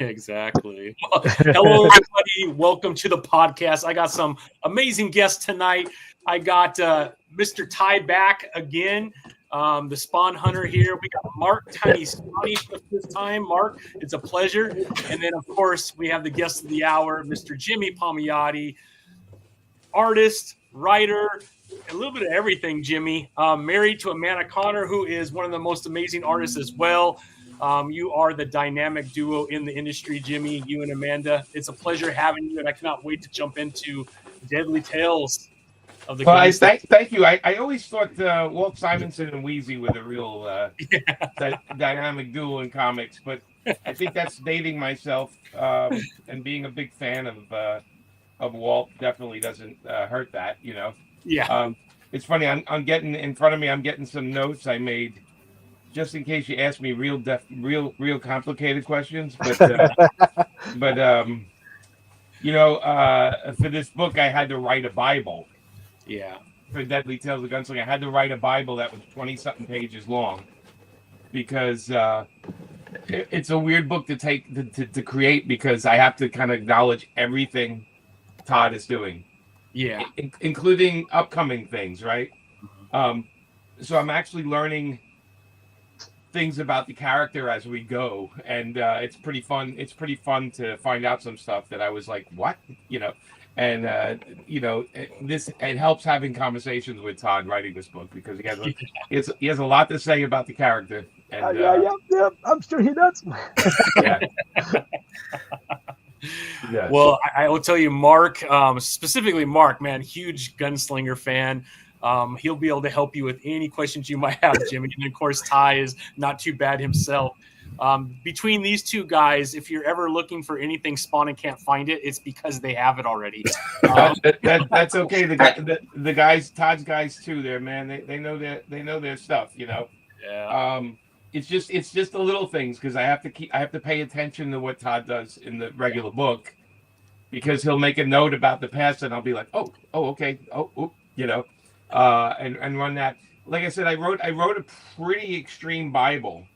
Exactly. Well, hello, everybody. Welcome to the podcast. I got some amazing guests tonight. I got Mr. Ty back again, the Spawnhunter here. We got Mark Tinyspawny for the first time. Mark, it's a pleasure. And then, of course, we have the guest of the hour, Mr. Jimmy Palmiotti, artist, writer, a little bit of everything, Jimmy. Married to Amanda Connor, who is one of the most amazing artists as well. You are the dynamic duo in the industry, Jimmy, you and Amanda. It's a pleasure having you, and I cannot wait to jump into Deadly Tales of the Well, Gunslinger. thank you. I always thought Walt Simonson and Wheezy were the real dynamic duo in comics, but I think that's dating myself. And being a big fan of Walt definitely doesn't hurt that, you know. Yeah. It's funny. I'm getting in front of me. I'm getting some notes I made just in case you ask me real complicated questions. But you know, for this book, I had to write a Bible. Yeah. For Deadly Tales of Gunslinger, I had to write a Bible that was 20-something pages long because it's a weird book to take to create because I have to kind of acknowledge everything Todd is doing. Yeah. Including upcoming things, right? So I'm actually learning things about the character as we go, and it's pretty fun. It's pretty fun to find out some stuff that I was like, "What?" You know, and you know, it helps having conversations with Todd writing this book because he has a lot to say about the character. And yeah, I'm sure he does. yeah. Yeah. Well, I will tell you, Mark, specifically Mark, man, huge Gunslinger fan. He'll be able to help you with any questions you might have, Jimmy. And of course, Ty is not too bad himself. Between these two guys, if you're ever looking for anything Spawn and can't find it, it's because they have it already. That's okay. The guys, Todd's guys too. There, man. They know their stuff. You know. Yeah. It's just the little things because I have to pay attention to what Todd does in the regular book because he'll make a note about the past and I'll be like, oh, okay, you know, and run that. Like I said, I wrote a pretty extreme Bible,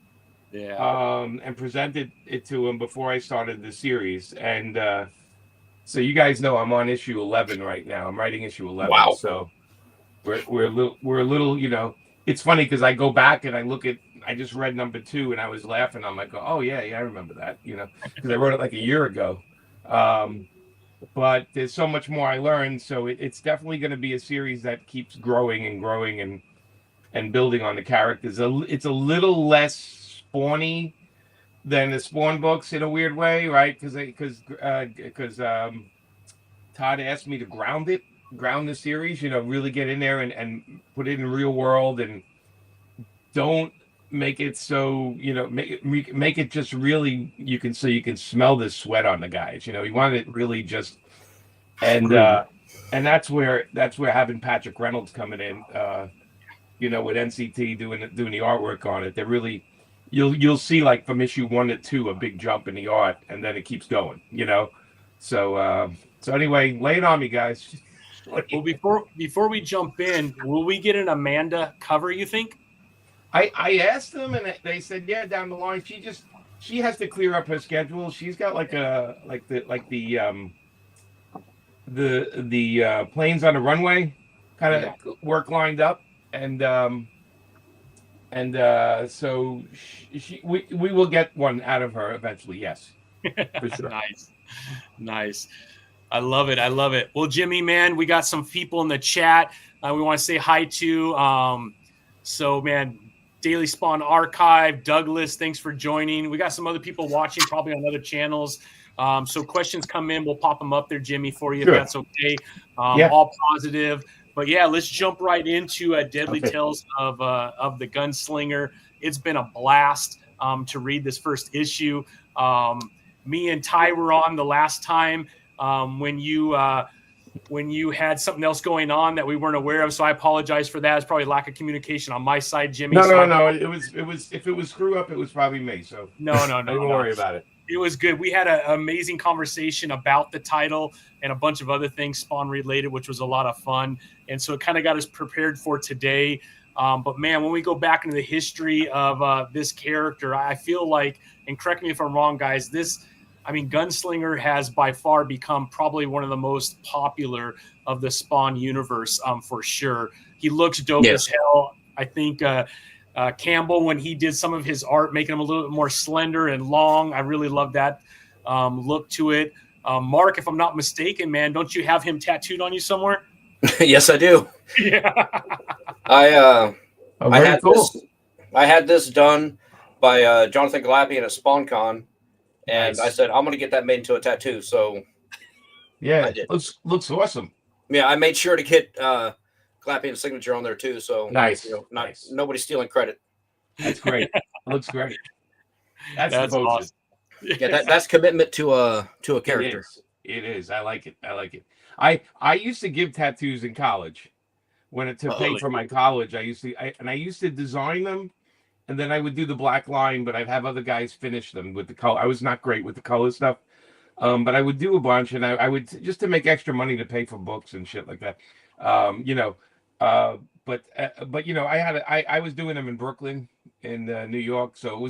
and presented it to him before I started the series, and so you guys know I'm on issue 11 right now. I'm writing issue 11. Wow. So we're a little, you know. It's funny because I go back and I look at. I just read number 2 and I was laughing. I'm like, oh yeah, I remember that, you know, because I wrote it like a year ago. But there's so much more I learned, so it's definitely going to be a series that keeps growing and building on the characters. It's a little less Spawny than the Spawn books in a weird way, right? Because Todd asked me to ground the series, you know, really get in there and put it in real world and don't make it so, you know, make it just really you can smell the sweat on the guys, you know. You want it really just and that's where having Patrick Reynolds coming in, you know, with NCT doing the artwork on it. They're really you'll see like from issue 1 to 2 a big jump in the art and then it keeps going, you know. So anyway, lay it on me, guys. Well, before we jump in, will we get an Amanda cover, you think? I asked them and they said, yeah, down the line. She has to clear up her schedule. She's got like the planes on the runway kind of work lined up, and so we will get one out of her eventually. Yes, for sure. Nice. I love it. Well, Jimmy, man, we got some people in the chat we want to say hi to. So, man, Daily Spawn Archive, Douglas, thanks for joining. We got some other people watching, probably on other channels. So questions come in, we'll pop them up there, Jimmy, for you, if that's okay. All positive. But yeah, let's jump right into Deadly Tales of the Gunslinger. It's been a blast to read this first issue. Me and Ty were on the last time when you had something else going on that we weren't aware of. So I apologize for that. It's probably lack of communication on my side, Jimmy. No. It was if it was screw up, it was probably me. So no. Don't worry about it. It was good. We had an amazing conversation about the title and a bunch of other things Spawn related, which was a lot of fun. And so it kind of got us prepared for today. But man, when we go back into the history of this character, I feel like, and correct me if I'm wrong, guys, this I mean, Gunslinger has by far become probably one of the most popular of the Spawn universe, for sure. He looks dope as hell. I think Campbell, when he did some of his art, making him a little bit more slender and long, I really love that look to it. Mark, if I'm not mistaken, man, don't you have him tattooed on you somewhere? Yes, I do. Yeah. I Very cool. I had this done by Jonathan Glapian at SpawnCon, and Nice. I said I'm going to get that made into a tattoo. So Yeah, I did. Looks awesome. Yeah, I made sure to get Glapian's signature on there too. So Nice. Nobody's stealing credit. That's great. Looks great. That's devotion. Awesome. Yeah, that's commitment to a character. It is. I like it. I used to give tattoos in college. To pay for my college, I used to design them, and then I would do the black line, but I'd have other guys finish them with the color. I was not great with the color stuff, but I would do a bunch, and I would just to make extra money to pay for books and shit like that. But I was doing them in Brooklyn, in New York, so it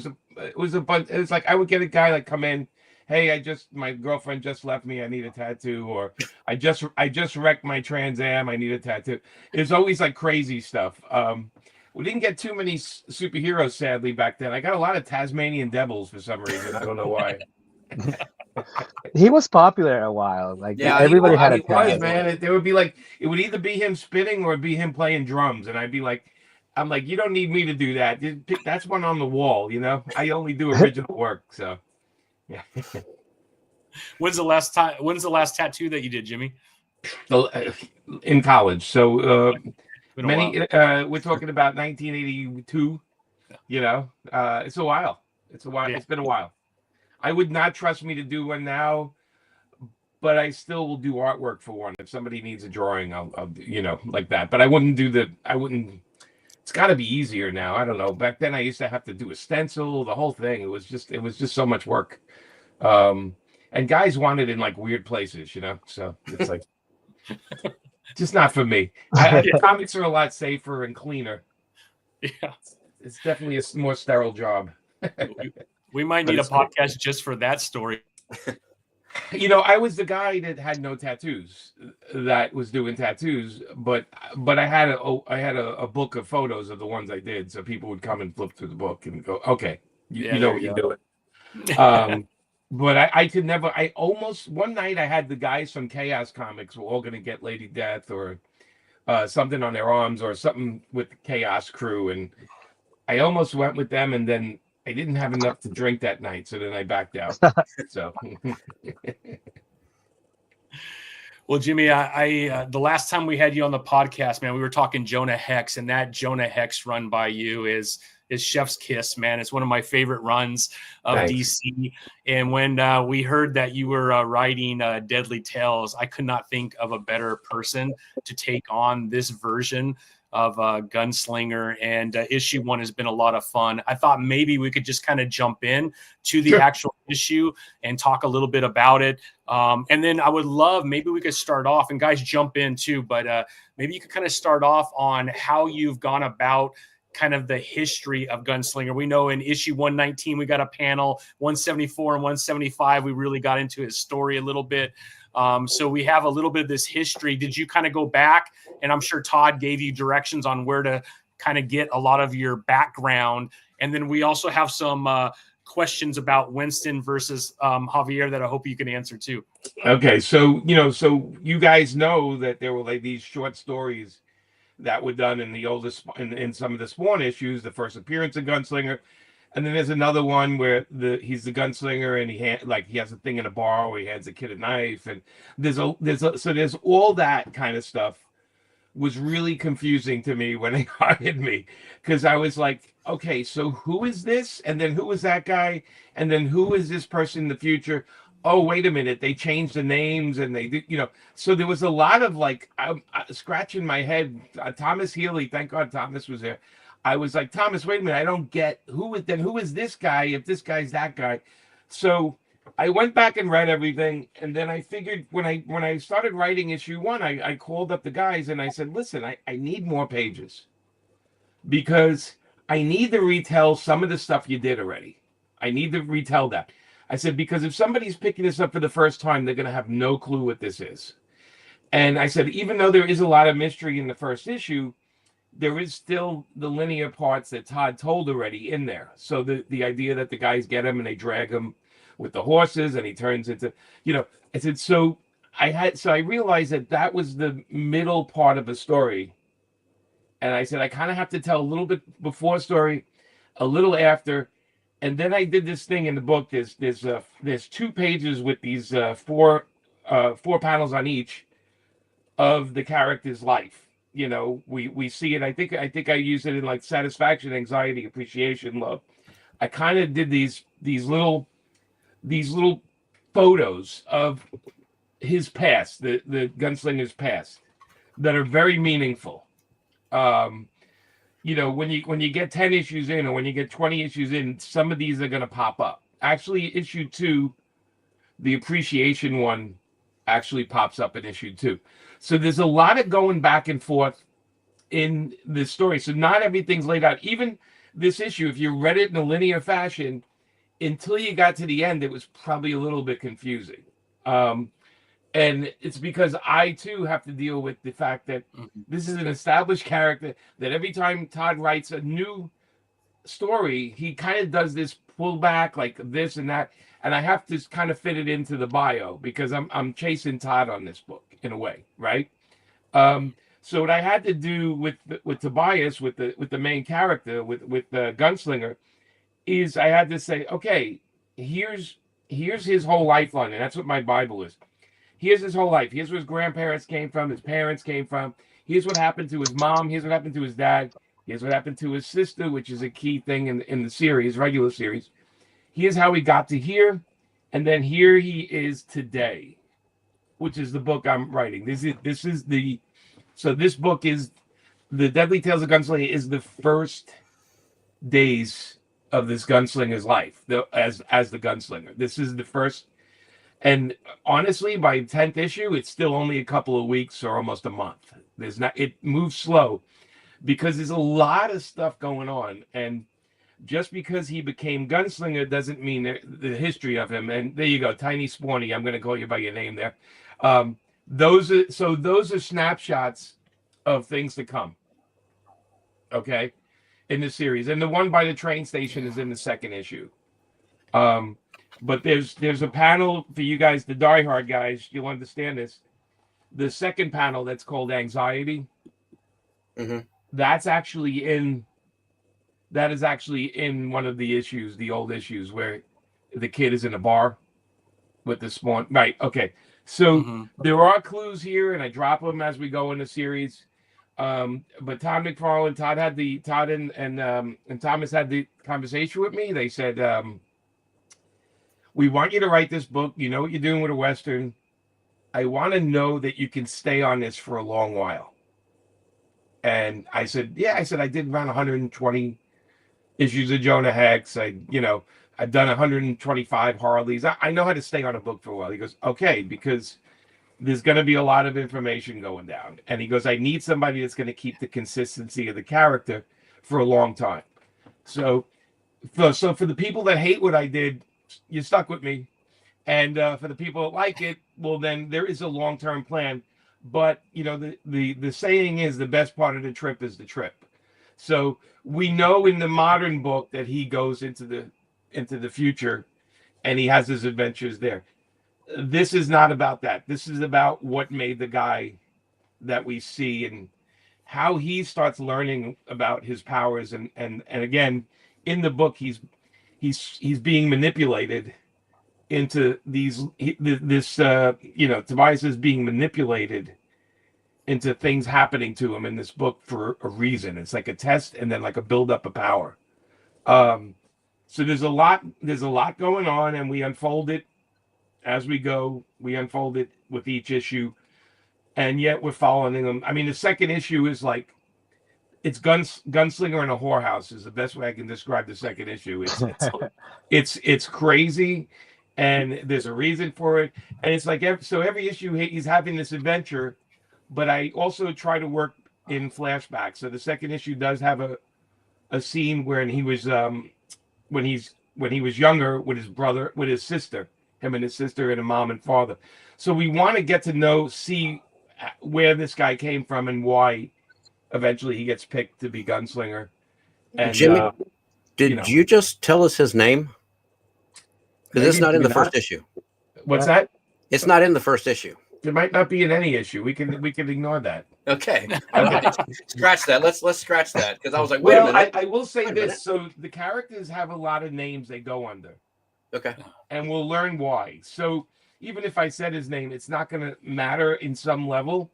was a bunch. It was like I would get a guy like come in. Hey, my girlfriend just left me. I need a tattoo. Or I just wrecked my Trans Am. I need a tattoo. It's always like crazy stuff. We didn't get too many superheroes, sadly, back then. I got a lot of Tasmanian devils for some reason. I don't know why. He was popular a while. Like everybody had a tattoo. Man. There would be like it would either be him spinning or it'd be him playing drums, and I'd be like, I'm like, you don't need me to do that. That's one on the wall, you know. I only do original work, so. Yeah. When's the last tattoo that you did, Jimmy? In college. So we're talking about 1982. You know, it's a while. Yeah. It's been a while. I would not trust me to do one now, but I still will do artwork for one. If somebody needs a drawing, I'll like that. But I wouldn't. It's got to be easier now. I don't know. Back then, I used to have to do a stencil, the whole thing. It was just so much work. And guys want it in like weird places, you know. So it's like just not for me. Comics are a lot safer and cleaner. Yeah, it's definitely a more sterile job. We might need a podcast just for that story. You know, I was the guy that had no tattoos, that was doing tattoos, but I had a book of photos of the ones I did, so people would come and flip through the book and go, okay, you know what you're doing. But I could never. I almost one night I had the guys from Chaos Comics were all going to get Lady Death or something on their arms or something with the Chaos crew, and I almost went with them, and then I didn't have enough to drink that night, so then I backed out. So. Well, Jimmy, I the last time we had you on the podcast, man, we were talking Jonah Hex, and that Jonah Hex run by you is Chef's Kiss, man. It's one of my favorite runs of DC. And when we heard that you were writing Deadly Tales, I could not think of a better person to take on this version of Gunslinger, and issue 1 has been a lot of fun. I thought maybe we could just kind of jump in to the actual issue and talk a little bit about it. And then I would love, maybe we could start off, and guys jump in too, but maybe you could kind of start off on how you've gone about kind of the history of Gunslinger. We know in issue 119, we got a panel, 174 and 175. We really got into his story a little bit. So we have a little bit of this history. Did you kind of go back? And I'm sure Todd gave you directions on where to kind of get a lot of your background. And then we also have some questions about Winston versus Javier that I hope you can answer too. Okay. So you guys know that there were like these short stories that were done in the oldest, in some of the Spawn issues, the first appearance of Gunslinger. And then there's another one where he's the gunslinger, and he has a thing in a bar where he hands a kid a knife, and there's all that kind of stuff. Was really confusing to me when they hired me, because I was like, okay, so who is this, and then who is that guy, and then who is this person in the future? Oh, wait a minute, they changed the names, and they did, so there was a lot of like I'm scratching my head. Thomas Healy, thank God Thomas was there. I was like, Thomas, wait a minute, I don't get who is this guy if this guy's that guy. So I went back and read everything, and then I figured when I started writing issue 1, I called up the guys and I said, listen, I need more pages, because I need to retell some of the stuff you did already. I need to retell that. I said, because if somebody's picking this up for the first time, they're going to have no clue what this is. And I said, even though there is a lot of mystery in the first issue, there is still the linear parts that Todd told already in there. So the idea that the guys get him and they drag him with the horses and he turns into, I said, so I realized that was the middle part of a story. And I said, I kind of have to tell a little bit before story, a little after. And then I did this thing in the book. There's 2 pages with these four panels on each of the character's life. We see it. I think I use it in like satisfaction, anxiety, appreciation, love. I kind of did these little photos of his past, the gunslinger's past, that are very meaningful. When you get 10 issues in, or when you get 20 issues in, some of these are going to pop up. Actually, issue 2, the appreciation one, actually pops up in issue 2. So there's a lot of going back and forth in this story. So not everything's laid out. Even this issue, if you read it in a linear fashion, until you got to the end, it was probably a little bit confusing. And it's because I, too, have to deal with the fact that this is an established character, that every time Todd writes a new story, he kind of does this pullback, like this and that. And I have to kind of fit it into the bio, because I'm chasing Todd on this book, in a way, right? So what I had to do with Tobias, with the main character, with the Gunslinger, is I had to say, okay, here's his whole lifeline, and that's what my Bible is. Here's his whole life. Here's where his grandparents came from, his parents came from. Here's what happened to his mom. Here's what happened to his dad. Here's what happened to his sister, which is a key thing in the series, regular series. Here's how he got to here, and then here he is today, which is the book I'm writing. So this book is The Deadly Tales of Gunslinger, is the first days of this gunslinger's life, as the gunslinger. This is the first, and honestly, by 10th issue, it's still only a couple of weeks or almost a month. It moves slow because there's a lot of stuff going on, and just because he became Gunslinger doesn't mean the history of him. And there you go, Tinyspawny. I'm going to call you by your name there. Those are snapshots of things to come. Okay, in the series, and the one by the train station is in the second issue. But there's a panel for you guys, the diehard guys. You'll understand this. The second panel that's called Anxiety. Mm-hmm. That is actually in one of the issues, the old issues, where the kid is in a bar with the spawn. Right. Okay. So there are clues here, and I drop them as we go in the series. But Todd McFarlane, Todd and Thomas had the conversation with me. They said, we want you to write this book. You know what you're doing with a Western. I want to know that you can stay on this for a long while. And I said, yeah. I said, I did around 120 issues of Jonah Hex. I've done 125 Harleys. I know how to stay on a book for a while. He goes, okay, because there's going to be a lot of information going down. And he goes, I need somebody that's going to keep the consistency of the character for a long time. So for the people that hate what I did, you stuck with me. And for the people that like it, well, then there is a long-term plan. But, the saying is the best part of the trip is the trip. So we know in the modern book that he goes into the future and he has his adventures there. This is not about that. This is about what made the guy that we see and how he starts learning about his powers. And again, in the book, he's being manipulated into Tobias is being manipulated into things happening to him in this book for a reason. It's like a test and then like a buildup of power. So there's a lot going on, and we unfold it as we go. We unfold it with each issue, and yet we're following them. I mean, the second issue is like, it's Gunslinger in a whorehouse is the best way I can describe the second issue. It's crazy, and there's a reason for it. And it's like, every issue he's having this adventure, but I also try to work in flashbacks. So the second issue does have a scene where he was when he's when he was younger with his brother, with his sister, him and his sister and a mom and father. So we want to get to see where this guy came from and why eventually he gets picked to be Gunslinger. And Jimmy, did you just tell us his name? Because it's not in the first issue. What's that? It's not in the first issue. It might not be in any issue. We can ignore that. Okay. Scratch that. Let's scratch that, because I was like, wait a minute. I will say this. So the characters have a lot of names they go under. Okay. And we'll learn why. So even if I said his name, it's not going to matter in some level,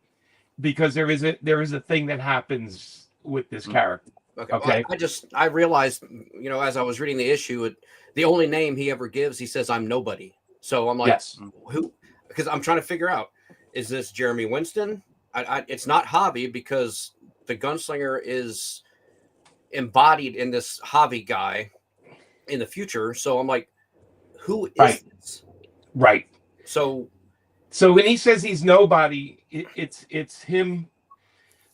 because there is a thing that happens with this character. Okay. Well, I realized, as I was reading the issue, the only name he ever gives, he says, "I'm nobody." So I'm like, yes. Who? Because I'm trying to figure out, is this Jeremy Winston? It's not Javi, because the Gunslinger is embodied in this Javi guy in the future. So I'm like, who is this? Right. So when he says he's nobody, it's him,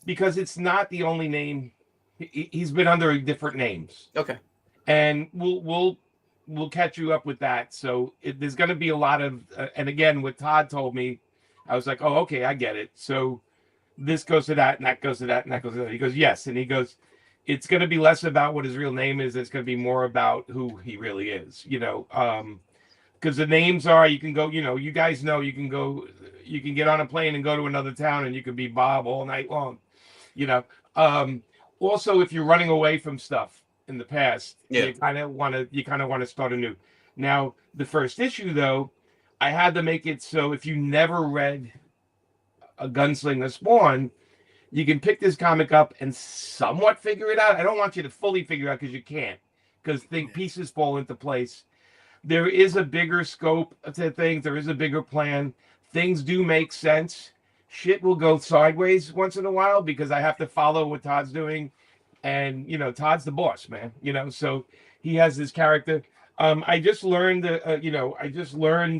because it's not the only name. He's been under different names. Okay. And we'll catch you up with that. So there's going to be a lot of, and again, what Todd told me, I was like, oh, okay, I get it. So this goes to that, and that goes to that, and that goes to that. He goes, yes. And he goes, it's going to be less about what his real name is. It's going to be more about who he really is, because the names are, you can go, you guys know, you can get on a plane and go to another town, and you can be Bob all night long, also, if you're running away from stuff in the past, you kind of want to start anew. Now, the first issue, though, I had to make it so if you never read a Gunslinger Spawn, you can pick this comic up and somewhat figure it out. I don't want you to fully figure it out, because you can't, because pieces fall into place. There is a bigger scope to things. There is a bigger plan. Things do make sense. Shit will go sideways once in a while, because I have to follow what Todd's doing. And, Todd's the boss, man, so he has this character. I just learned,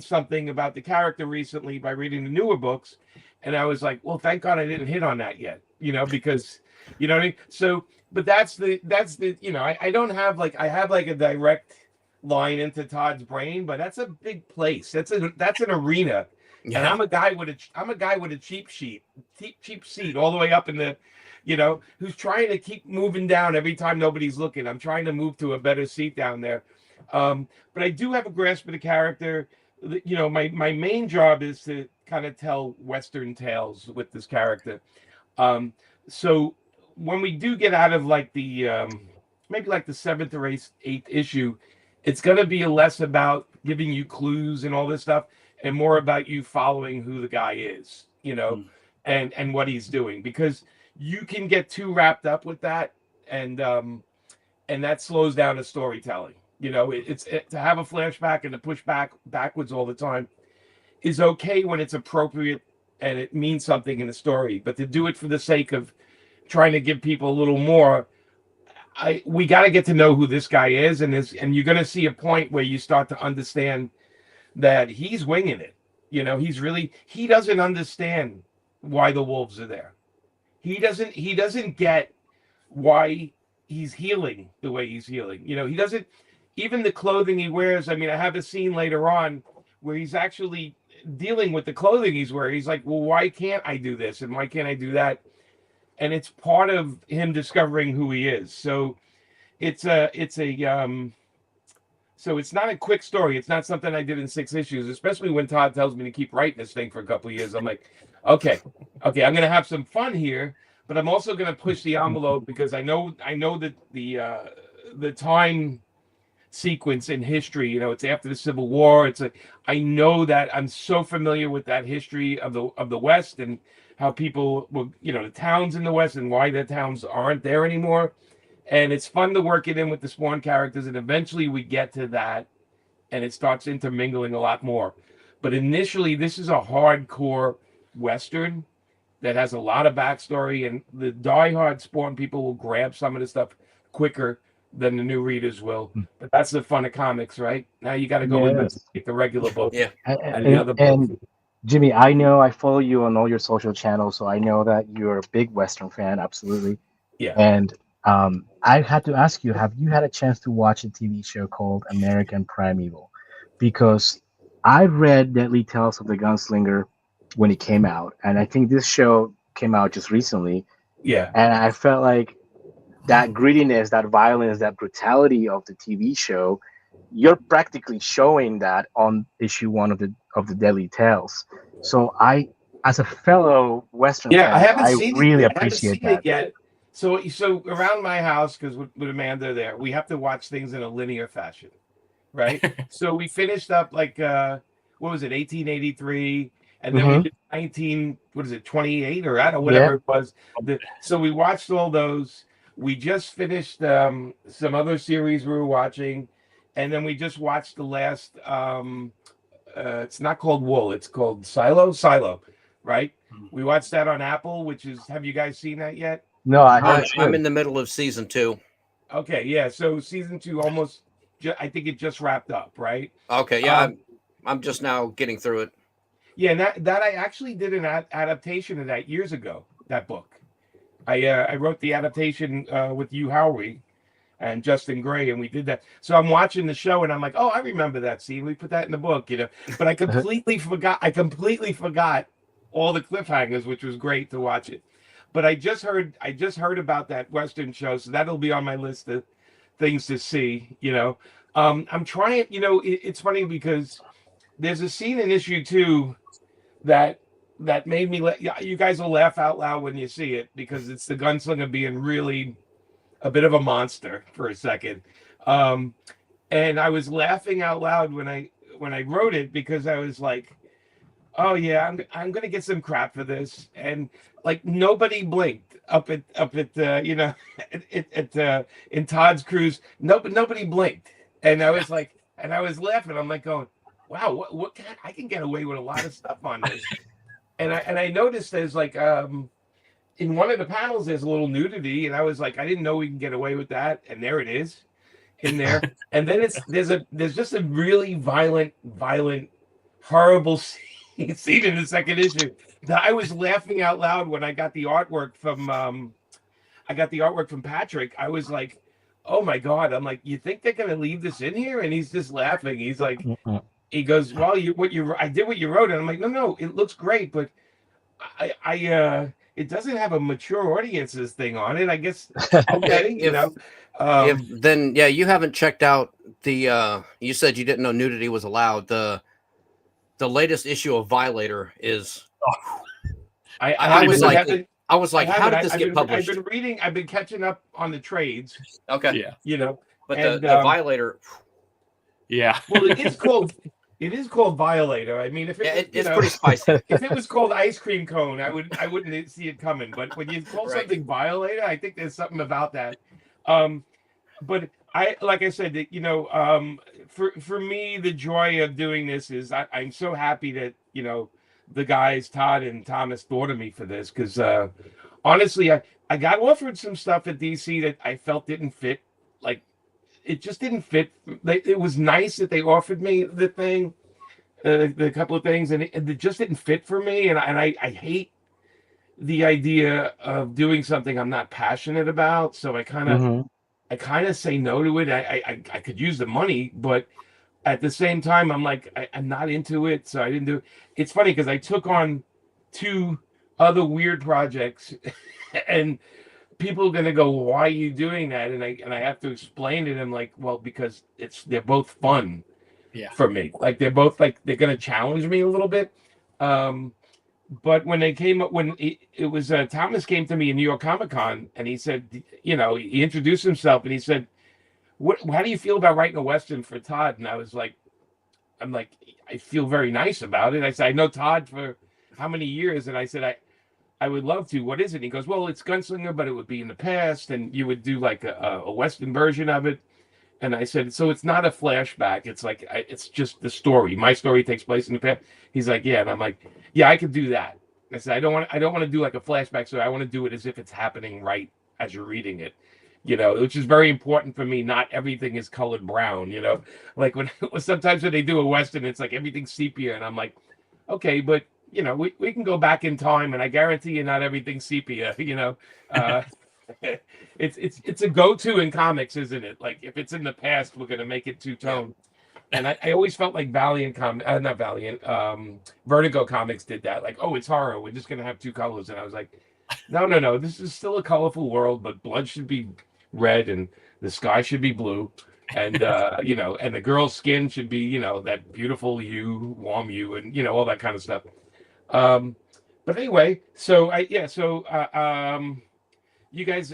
something about the character recently by reading the newer books. And I was like, well, thank God I didn't hit on that yet, because, what I mean? So, but that's the, I don't have I have a direct line into Todd's brain, but that's a big place. That's an arena. Yeah. And I'm a guy with a cheap seat all the way up in the, who's trying to keep moving down every time nobody's looking. I'm trying to move to a better seat down there. But I do have a grasp of the character. My main job is to kind of tell Western tales with this character. So when we do get out of the maybe the 7th or 8th issue, it's going to be less about giving you clues and all this stuff, and more about you following who the guy is, and what he's doing, because you can get too wrapped up with that, and that slows down the storytelling. It's to have a flashback and to push backwards all the time is okay when it's appropriate and it means something in the story, but to do it for the sake of trying to give people a little more, we got to get to know who this guy is, and you're going to see a point where you start to understand that he's winging it. He doesn't understand why the wolves are there. He doesn't get why he's healing the way he's healing. He doesn't, even the clothing he wears. I mean, I have a scene later on where he's actually dealing with the clothing he's wearing. He's like, well, why can't I do this? And why can't I do that? And it's part of him discovering who he is. So so it's not a quick story. It's not something I did in 6 issues, especially when Todd tells me to keep writing this thing for a couple of years. I'm like, okay, I'm going to have some fun here, but I'm also going to push the envelope, because I know that the time sequence in history, it's after the Civil War. I know that I'm so familiar with that history of the West, and how people were, the towns in the West, and why the towns aren't there anymore. And it's fun to work it in with the Spawn characters, and eventually we get to that, and it starts intermingling a lot more. But initially, this is a hardcore Western that has a lot of backstory, and the diehard Spawn people will grab some of the stuff quicker than the new readers will. But that's the fun of comics, right? Now you got to go with the regular book. Yeah. And the other books. Jimmy, I know I follow you on all your social channels, so I know that you're a big Western fan, absolutely. Yeah. And I had to ask you, have you had a chance to watch a TV show called American Primeval? Because I read Deadly Tales of the Gunslinger when it came out, and I think this show came out just recently, Yeah. and I felt like that grittiness, that violence, that brutality of the TV show, you're practically showing that on issue 1 of the Deadly Tales. So I, as a fellow Western Yeah, I fan, haven't I seen it really yet. I haven't appreciate seen it that. yet. So around my house, because with Amanda there, we have to watch things in a linear fashion, right? So we finished up like what was it, 1883, and then we Hmm. did 19, what is it, 28 or I don't know, Yeah. whatever it was. So we watched all those. We just finished some other series we were watching, and then we just watched the last. It's not called Wool. It's called Silo, right? We watched that on Apple, which is. Have you guys seen that yet? No, I heard it's I'm good. in the middle of season 2. Okay, yeah. So season 2 almost. I think it just wrapped up, right? Okay, yeah, Um, I'm just now getting through it. yeah, and that I actually did an adaptation of that years ago. That book. I wrote the adaptation with you, Howie, and Justin Gray, and we did that. So I'm watching the show, and I'm like, oh, I remember that scene. We put that in the book, you know. But I completely forgot. I completely forgot all the cliffhangers, which was great to watch it. But I just heard about that Western show, so that'll be on my list of things to see. You know, I'm trying. You know, it's funny because there's a scene in issue 2 that made me you guys will laugh out loud when you see it because it's the gunslinger being really a bit of a monster for a second. Um, and I was laughing out loud when I wrote it because I was like, "Oh yeah, I'm gonna get some crap for this," and like nobody blinked up at you know in Todd's cruise. Nobody blinked, and I was like, and I was laughing. I'm like going, "Wow, what can I can get away with a lot of stuff on this." And I noticed there's like in one of the panels there's a little nudity, and I was like, I didn't know we can get away with that, and there it is in there. And then there's just a really violent, horrible scene in the second issue that I was laughing out loud when I got the artwork from Patrick. I was like, oh my god! I'm like, you think they're gonna leave this in here? And he's just laughing. He's like, he goes, well, I did what you wrote, and I'm like, no, it looks great, but it doesn't have a mature audiences thing on it. I guess okay, you know. If then yeah, you haven't checked out the you said you didn't know nudity was allowed. The latest issue of Violator is I was like, how did this get published? I've been catching up on the trades. Okay. Yeah. You know. But and, the Violator, Yeah. well, it is called Violator. I mean, if it's pretty spicy. If it was called Ice Cream Cone, I wouldn't see it coming. But when you call something Violator, I think there's something about that. But like I said, that, you know, for me, the joy of doing this is I'm so happy that, you know, the guys Todd and Thomas thought of me for this because honestly, I got offered some stuff at DC that I felt didn't fit. Like it just didn't fit. It was nice that they offered me the thing, the couple of things, and it just didn't fit for me. And I hate the idea of doing something I'm not passionate about. So I kind of say no to it. I could use the money, but at the same time, I'm like, I'm not into it. So I didn't do it. It's funny because I took on 2 other weird projects and people are going to go, why are you doing that? And I have to explain to them like, well, because they're both fun for me. Like they're both like, they're going to challenge me a little bit. But when they came up, when it was Thomas came to me in New York Comic Con and he said, you know, he introduced himself and he said, how do you feel about writing a Western for Todd? And I was like, I feel very nice about it. I said, I know Todd for how many years? And I said, I would love to. What is it? And he goes, well, it's Gunslinger, but it would be in the past. And you would do like a Western version of it. And I said, so it's not a flashback. It's like, it's just the story. My story takes place in the past. He's like, yeah. And I'm like, yeah, I could do that. I said, I don't want to do like a flashback. So I want to do it as if it's happening right as you're reading it, you know, which is very important for me. Not everything is colored brown, you know, like when sometimes when they do a Western, it's like everything's sepia. And I'm like, okay, but you know, we can go back in time and I guarantee you not everything's sepia, you know, It's a go-to in comics, isn't it? Like if it's in the past, we're gonna make it two-tone. And I always felt like not Valiant, Vertigo comics did that. Like, oh, it's horror. We're just gonna have two colors. And I was like, no. This is still a colorful world, but blood should be red and the sky should be blue, and and the girl's skin should be, that beautiful hue, warm hue, and all that kind of stuff. But anyway, you guys,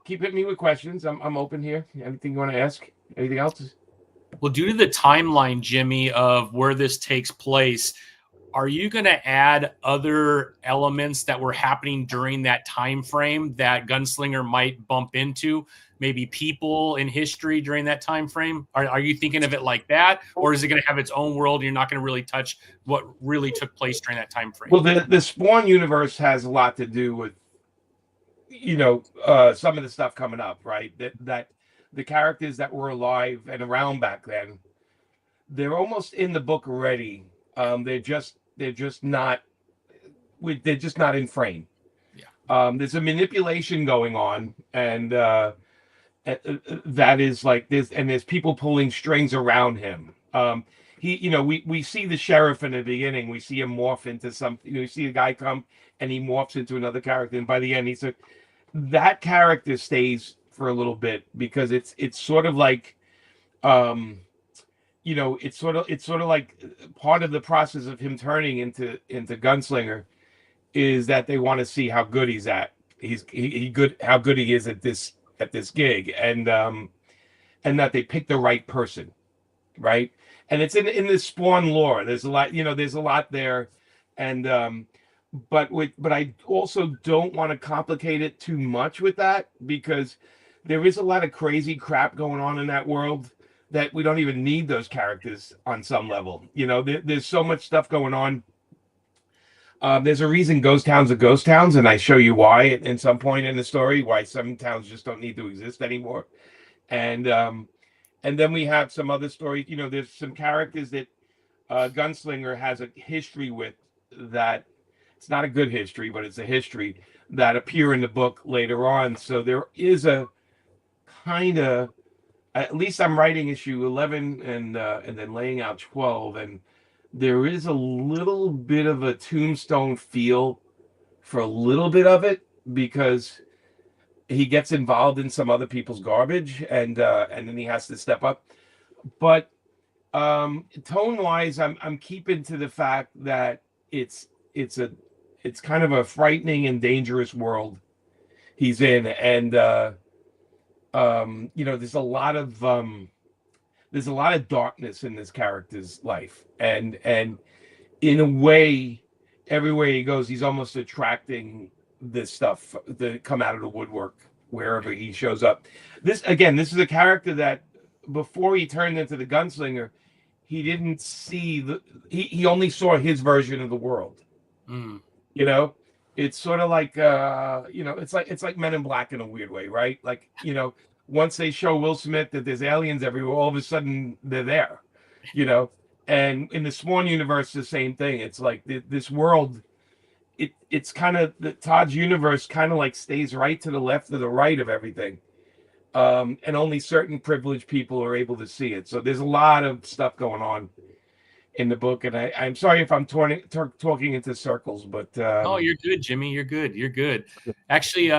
keep hitting me with questions. I'm open here. Anything you want to ask? Anything else? Well, due to the timeline, Jimmy, of where this takes place, are you going to add other elements that were happening during that time frame that Gunslinger might bump into? Maybe people in history during that time frame? Are you thinking of it like that, or is it going to have its own world? You're not going to really touch what really took place during that time frame? Well, the Spawn universe has a lot to do with some of the stuff coming up, right? That the characters that were alive and around back then, they're almost in the book already. They're just not in frame. Yeah. There's a manipulation going on, and that is like this, and there's people pulling strings around him. We see the sheriff in the beginning. We see him morph into something. We see a guy come and he morphs into another character, and by the end, that character stays for a little bit because it's sort of like, it's sort of like part of the process of him turning into Gunslinger is that they want to see how good he's at. How good he is at this gig, and that they pick the right person, right? And it's in the Spawn lore. There's a lot there, and but I also don't want to complicate it too much with that, because there is a lot of crazy crap going on in that world that we don't even need those characters on some level. There's so much stuff going on. There's a reason ghost towns are ghost towns, and I show you why in some point in the story, why some towns just don't need to exist anymore. And then we have some other stories. There's some characters that Gunslinger has a history with, that it's not a good history, but it's a history that appear in the book later on. So there is a kind of, at least I'm writing issue 11 and then laying out 12, and there is a little bit of a Tombstone feel for a little bit of it, because he gets involved in some other people's garbage, and then he has to step up. But tone wise, I'm keeping to the fact that it's kind of a frightening and dangerous world he's in, and there's a lot of darkness in this character's life, and in a way, everywhere he goes, he's almost attracting this stuff that come out of the woodwork wherever he shows up. This is a character that before he turned into the Gunslinger, he didn't see he only saw his version of the world. It's sort of like it's like Men in Black in a weird way, right? Like, once they show Will Smith that there's aliens everywhere, all of a sudden they're there, and in the Spawn universe, the same thing. It's like this world, it's kind of, the Todd's universe kind of like stays right to the left or the right of everything, and only certain privileged people are able to see it. So there's a lot of stuff going on in the book, and I'm sorry if I'm talking into circles, but oh, you're good, Jimmy. You're good. Actually,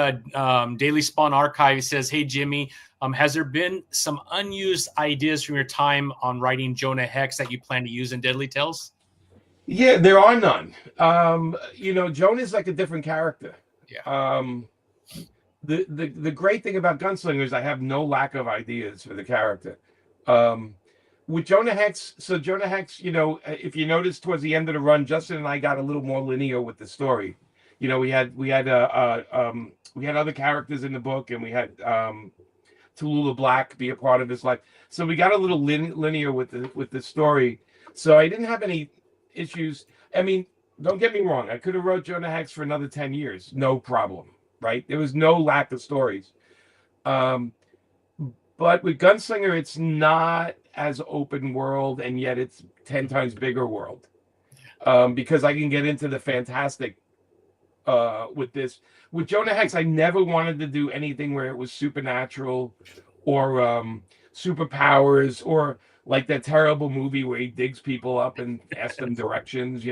Daily Spawn Archive says, "Hey, Jimmy, has there been some unused ideas from your time on writing Jonah Hex that you plan to use in Deadly Tales?" Yeah, there are none. Jonah's like a different character. Yeah. The great thing about Gunslinger is I have no lack of ideas for the character. With Jonah Hex, if you notice towards the end of the run, Justin and I got a little more linear with the story. We had other characters in the book, and we had Tallulah Black be a part of his life. So we got a little linear with the story. So I didn't have any issues. I mean, don't get me wrong. I could have wrote Jonah Hex for another 10 years. No problem, right? There was no lack of stories. But with Gunslinger, it's not as open world, and yet it's 10 times bigger world. Because I can get into the fantastic with this. With Jonah Hex, I never wanted to do anything where it was supernatural or superpowers or like that terrible movie where he digs people up and asks them directions,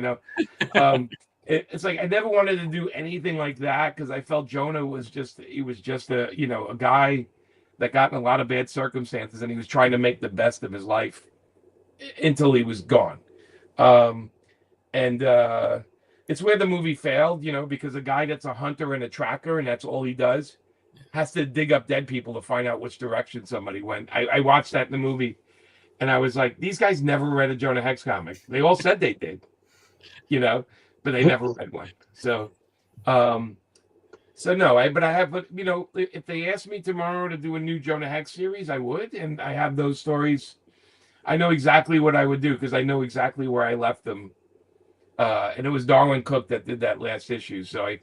it's like I never wanted to do anything like that because I felt Jonah was just a guy that got in a lot of bad circumstances and he was trying to make the best of his life until he was gone. And it's where the movie failed, because a guy that's a hunter and a tracker and that's all he does has to dig up dead people to find out which direction somebody went. I watched that in the movie and I was like, these guys never read a Jonah Hex comic. They all said they did, but they never read one. So no, but I have, if they asked me tomorrow to do a new Jonah Hex series, I would, and I have those stories. I know exactly what I would do because I know exactly where I left them. And it was Darwin Cook that did that last issue. So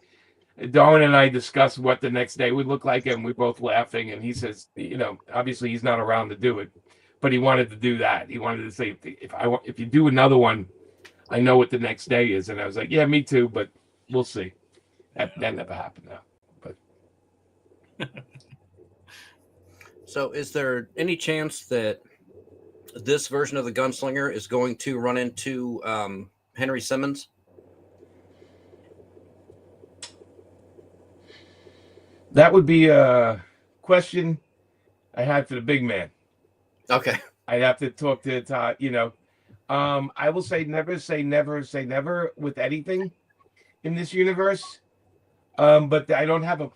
Darwin and I discussed what the next day would look like, and we're both laughing. And he says, obviously he's not around to do it, but he wanted to do that. He wanted to say, if you do another one, I know what the next day is. And I was like, yeah, me too, but we'll see. That never happened now. But So is there any chance that this version of the Gunslinger is going to run into Henry Simmons? that would be a question I had for the big man. Okay. I'd have to talk to Todd, I will say never say never say never with anything in this universe. But I don't have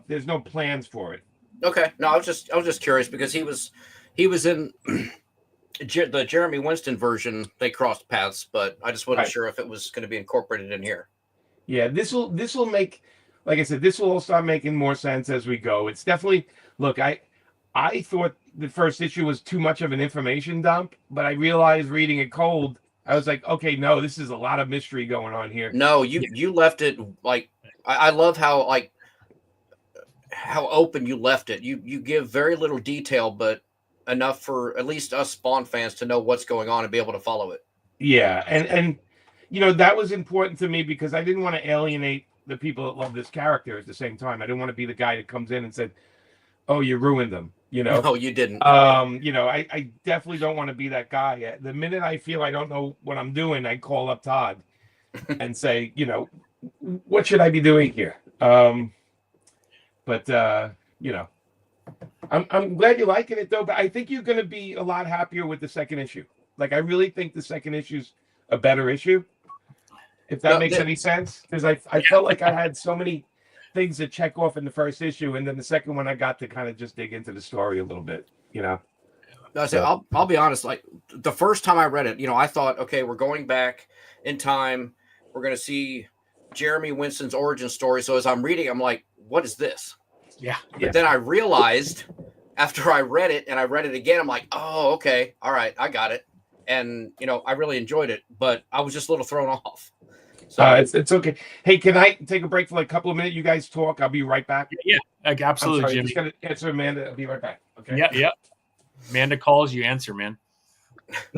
there's no plans for it. Okay. No, I was just curious because he was in the Jeremy Winston version. They crossed paths, but I just wasn't sure if it was going to be incorporated in here. Yeah, this will make, like I said, this will all start making more sense as we go. It's definitely, look, I thought the first issue was too much of an information dump, but I realized reading it cold, I was like, okay, no, this is a lot of mystery going on here. No, you left it like I love how open you left it. You give very little detail, but enough for at least us Spawn fans to know what's going on and be able to follow it. Yeah, and that was important to me because I didn't want to alienate the people that love this character at the same time. I didn't want to be the guy that comes in and said, "Oh, you ruined them." No, you didn't. I definitely don't want to be that guy. The minute I feel I don't know what I'm doing, I call up Todd and say, what should I be doing here? I'm glad you're liking it though, but I think you're going to be a lot happier with the second issue. Like, I really think the second issue's a better issue, if that makes any sense. Because I felt like I had so many things to check off in the first issue, and then the second one I got to kind of just dig into the story a little bit, I'll be honest, like the first time I read it, I thought, okay, we're going back in time, we're going to see Jeremy Winston's origin story. So as I'm reading, I'm like, what is this? Yeah. But then I realized after I read it and I read it again, I'm like, oh, okay, all right, I got it. And I really enjoyed it, but I was just a little thrown off. So it's okay. Hey, can I take a break for like a couple of minutes? You guys talk. I'll be right back. Yeah, absolutely, I'm Jimmy. just gonna answer Amanda. I'll be right back. Okay. Yeah. Amanda calls, you answer, man.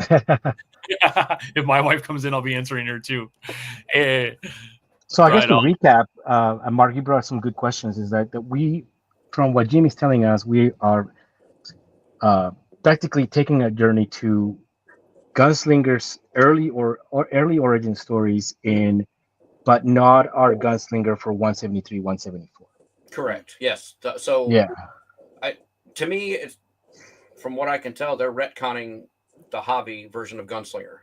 If my wife comes in, I'll be answering her too. So I guess to recap, and Mark, you brought some good questions. Is that we, from what Jimmy's telling us, we are practically taking a journey to Gunslinger's early origin stories but not our Gunslinger for 173, 174. Correct. Yes. So yeah, to me, it's, from what I can tell, they're retconning the hobby version of Gunslinger.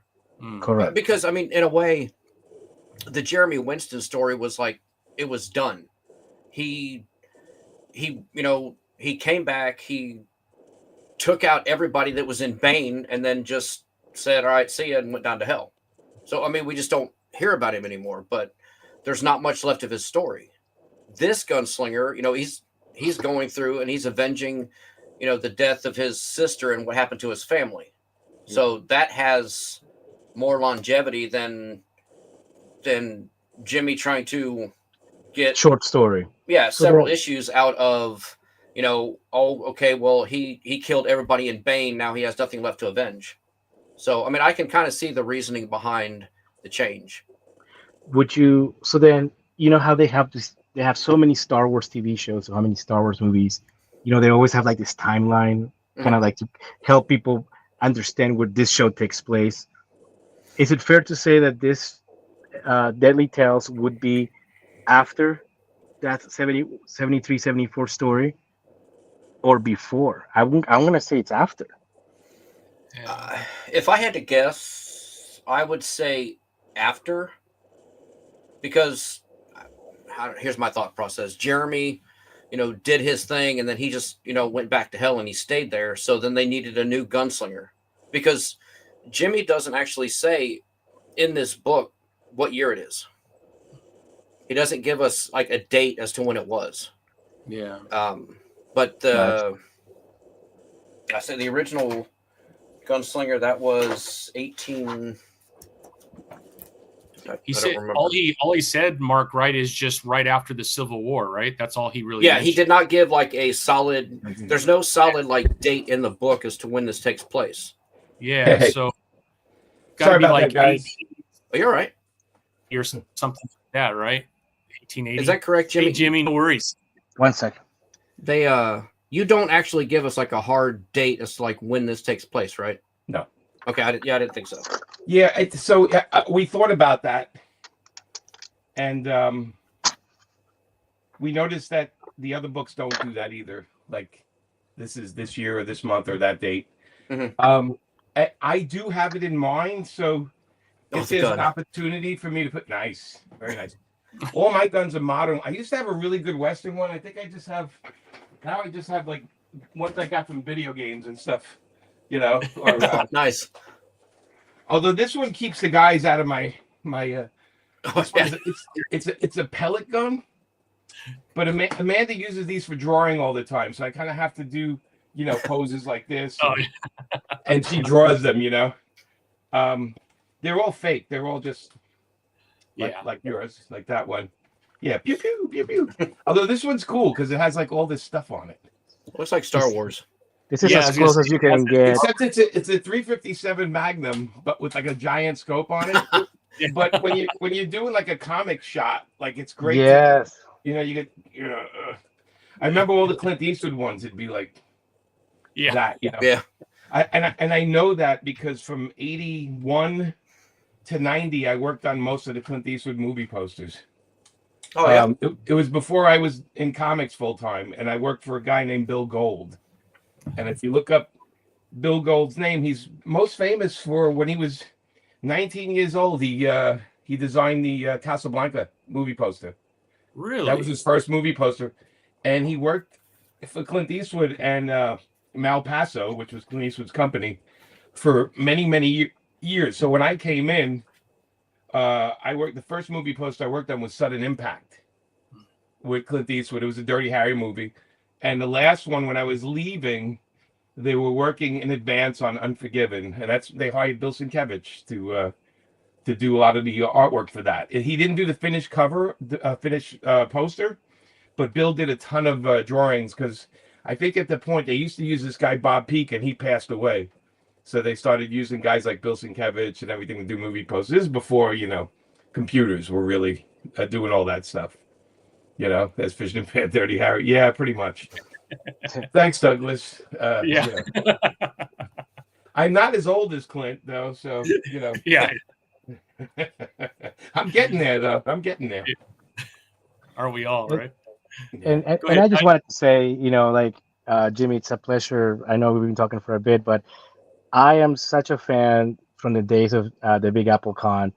Correct. Because in a way, the Jeremy Winston story was like, it was done. He came back, he took out everybody that was in Bane and then just said, all right, see ya, and went down to hell. So, we just don't hear about him anymore, but there's not much left of his story. This Gunslinger, he's going through and he's avenging, the death of his sister and what happened to his family. So that has more longevity than Jimmy trying to get short story. Yeah, several issues out of, okay, well, he killed everybody in Bane. Now he has nothing left to avenge. So, I can kind of see the reasoning behind the change. would you? So then, you know how they have this? They have so many Star Wars TV shows, or how many Star Wars movies. You know, they always have like this timeline, kind of like to help people understand where this show takes place. Is it fair to say that this Deadly Tales would be after that 73, 74 story, or before? I'm gonna say it's after. If I had to guess, I would say after, because here's my thought process. Jeremy, did his thing, and then he just, went back to hell and he stayed there. So then they needed a new gunslinger, because Jimmy doesn't actually say in this book what year it is. He doesn't give us like a date as to when it was. Yeah. But I said the original Gunslinger, that was 18. He said all he said, Mark, right, is just right after the Civil War, right? That's all he really. Yeah, mentioned. he did not give like a solid. There's no solid like date in the book as to when this takes place. Yeah, Hey. so Sorry gotta be about like that, guys. 18 Oh, you're right. or something like that, right? 1880. Is that correct, Jimmy? Hey, Jimmy, no worries. 1 second. They you don't actually give us like a hard date as to like when this takes place, right? No. Okay, I didn't think so. Yeah, so we thought about that, and we noticed that the other books don't do that either. Like, this is this year or this month or that date. Mhm. I do have it in mind, so Oh, if there's an gun. opportunity for me to put very nice. All my guns are modern. I used to have a really good Western one. I think I just have like ones I got from video games and stuff, or, Nice. although this one keeps the guys out of my Oh, yeah. it's a pellet gun, but Amanda uses these for drawing all the time, so I kind of have to do poses like this, Oh, and she draws them. They're all fake. They're all just like yours, like that one. Yeah, pew pew pew pew. Although this one's cool because it has like all this stuff on it. Looks like Star Wars. This is Yeah, I as was gonna close as you can get. Except it's a 357 Magnum, but with like a giant scope on it. But when you're doing like a comic shot, like it's great. Yes. You get. I remember all the Clint Eastwood ones. It'd be like that. Yeah. I know that because from 81 to 90, I worked on most of the Clint Eastwood movie posters. Oh yeah. It was before I was in comics full time, and I worked for a guy named Bill Gold. And if you look up Bill Gold's name, he's most famous for when he was 19 years old. He designed the Casablanca movie poster. really? That was his first movie poster, and he worked for Clint Eastwood and Malpaso, which was Clint Eastwood's company, for many years. So when I came in, the first movie poster I worked on was Sudden Impact with Clint Eastwood. It was a Dirty Harry movie. And the last one, when I was leaving, they were working in advance on Unforgiven. And they hired Bill Sienkiewicz to do a lot of the artwork for that. And he didn't do the finished cover, finished poster, but Bill did a ton of drawings because I think at the point they used to use this guy, Bob Peak, and he passed away. So they started using guys like Bill Sienkiewicz and everything to do movie posters. This is before, computers were really doing all that stuff. As Fish and Pan, Dirty Harry. Yeah, pretty much. Thanks, Douglas. Yeah. I'm not as old as Clint, though, so, Yeah. I'm getting there, though. I'm getting there. Are we all, right? And Go I ahead. just wanted to say, Jimmy, it's a pleasure. I know we've been talking for a bit, but I am such a fan from the days of the Big Apple Con.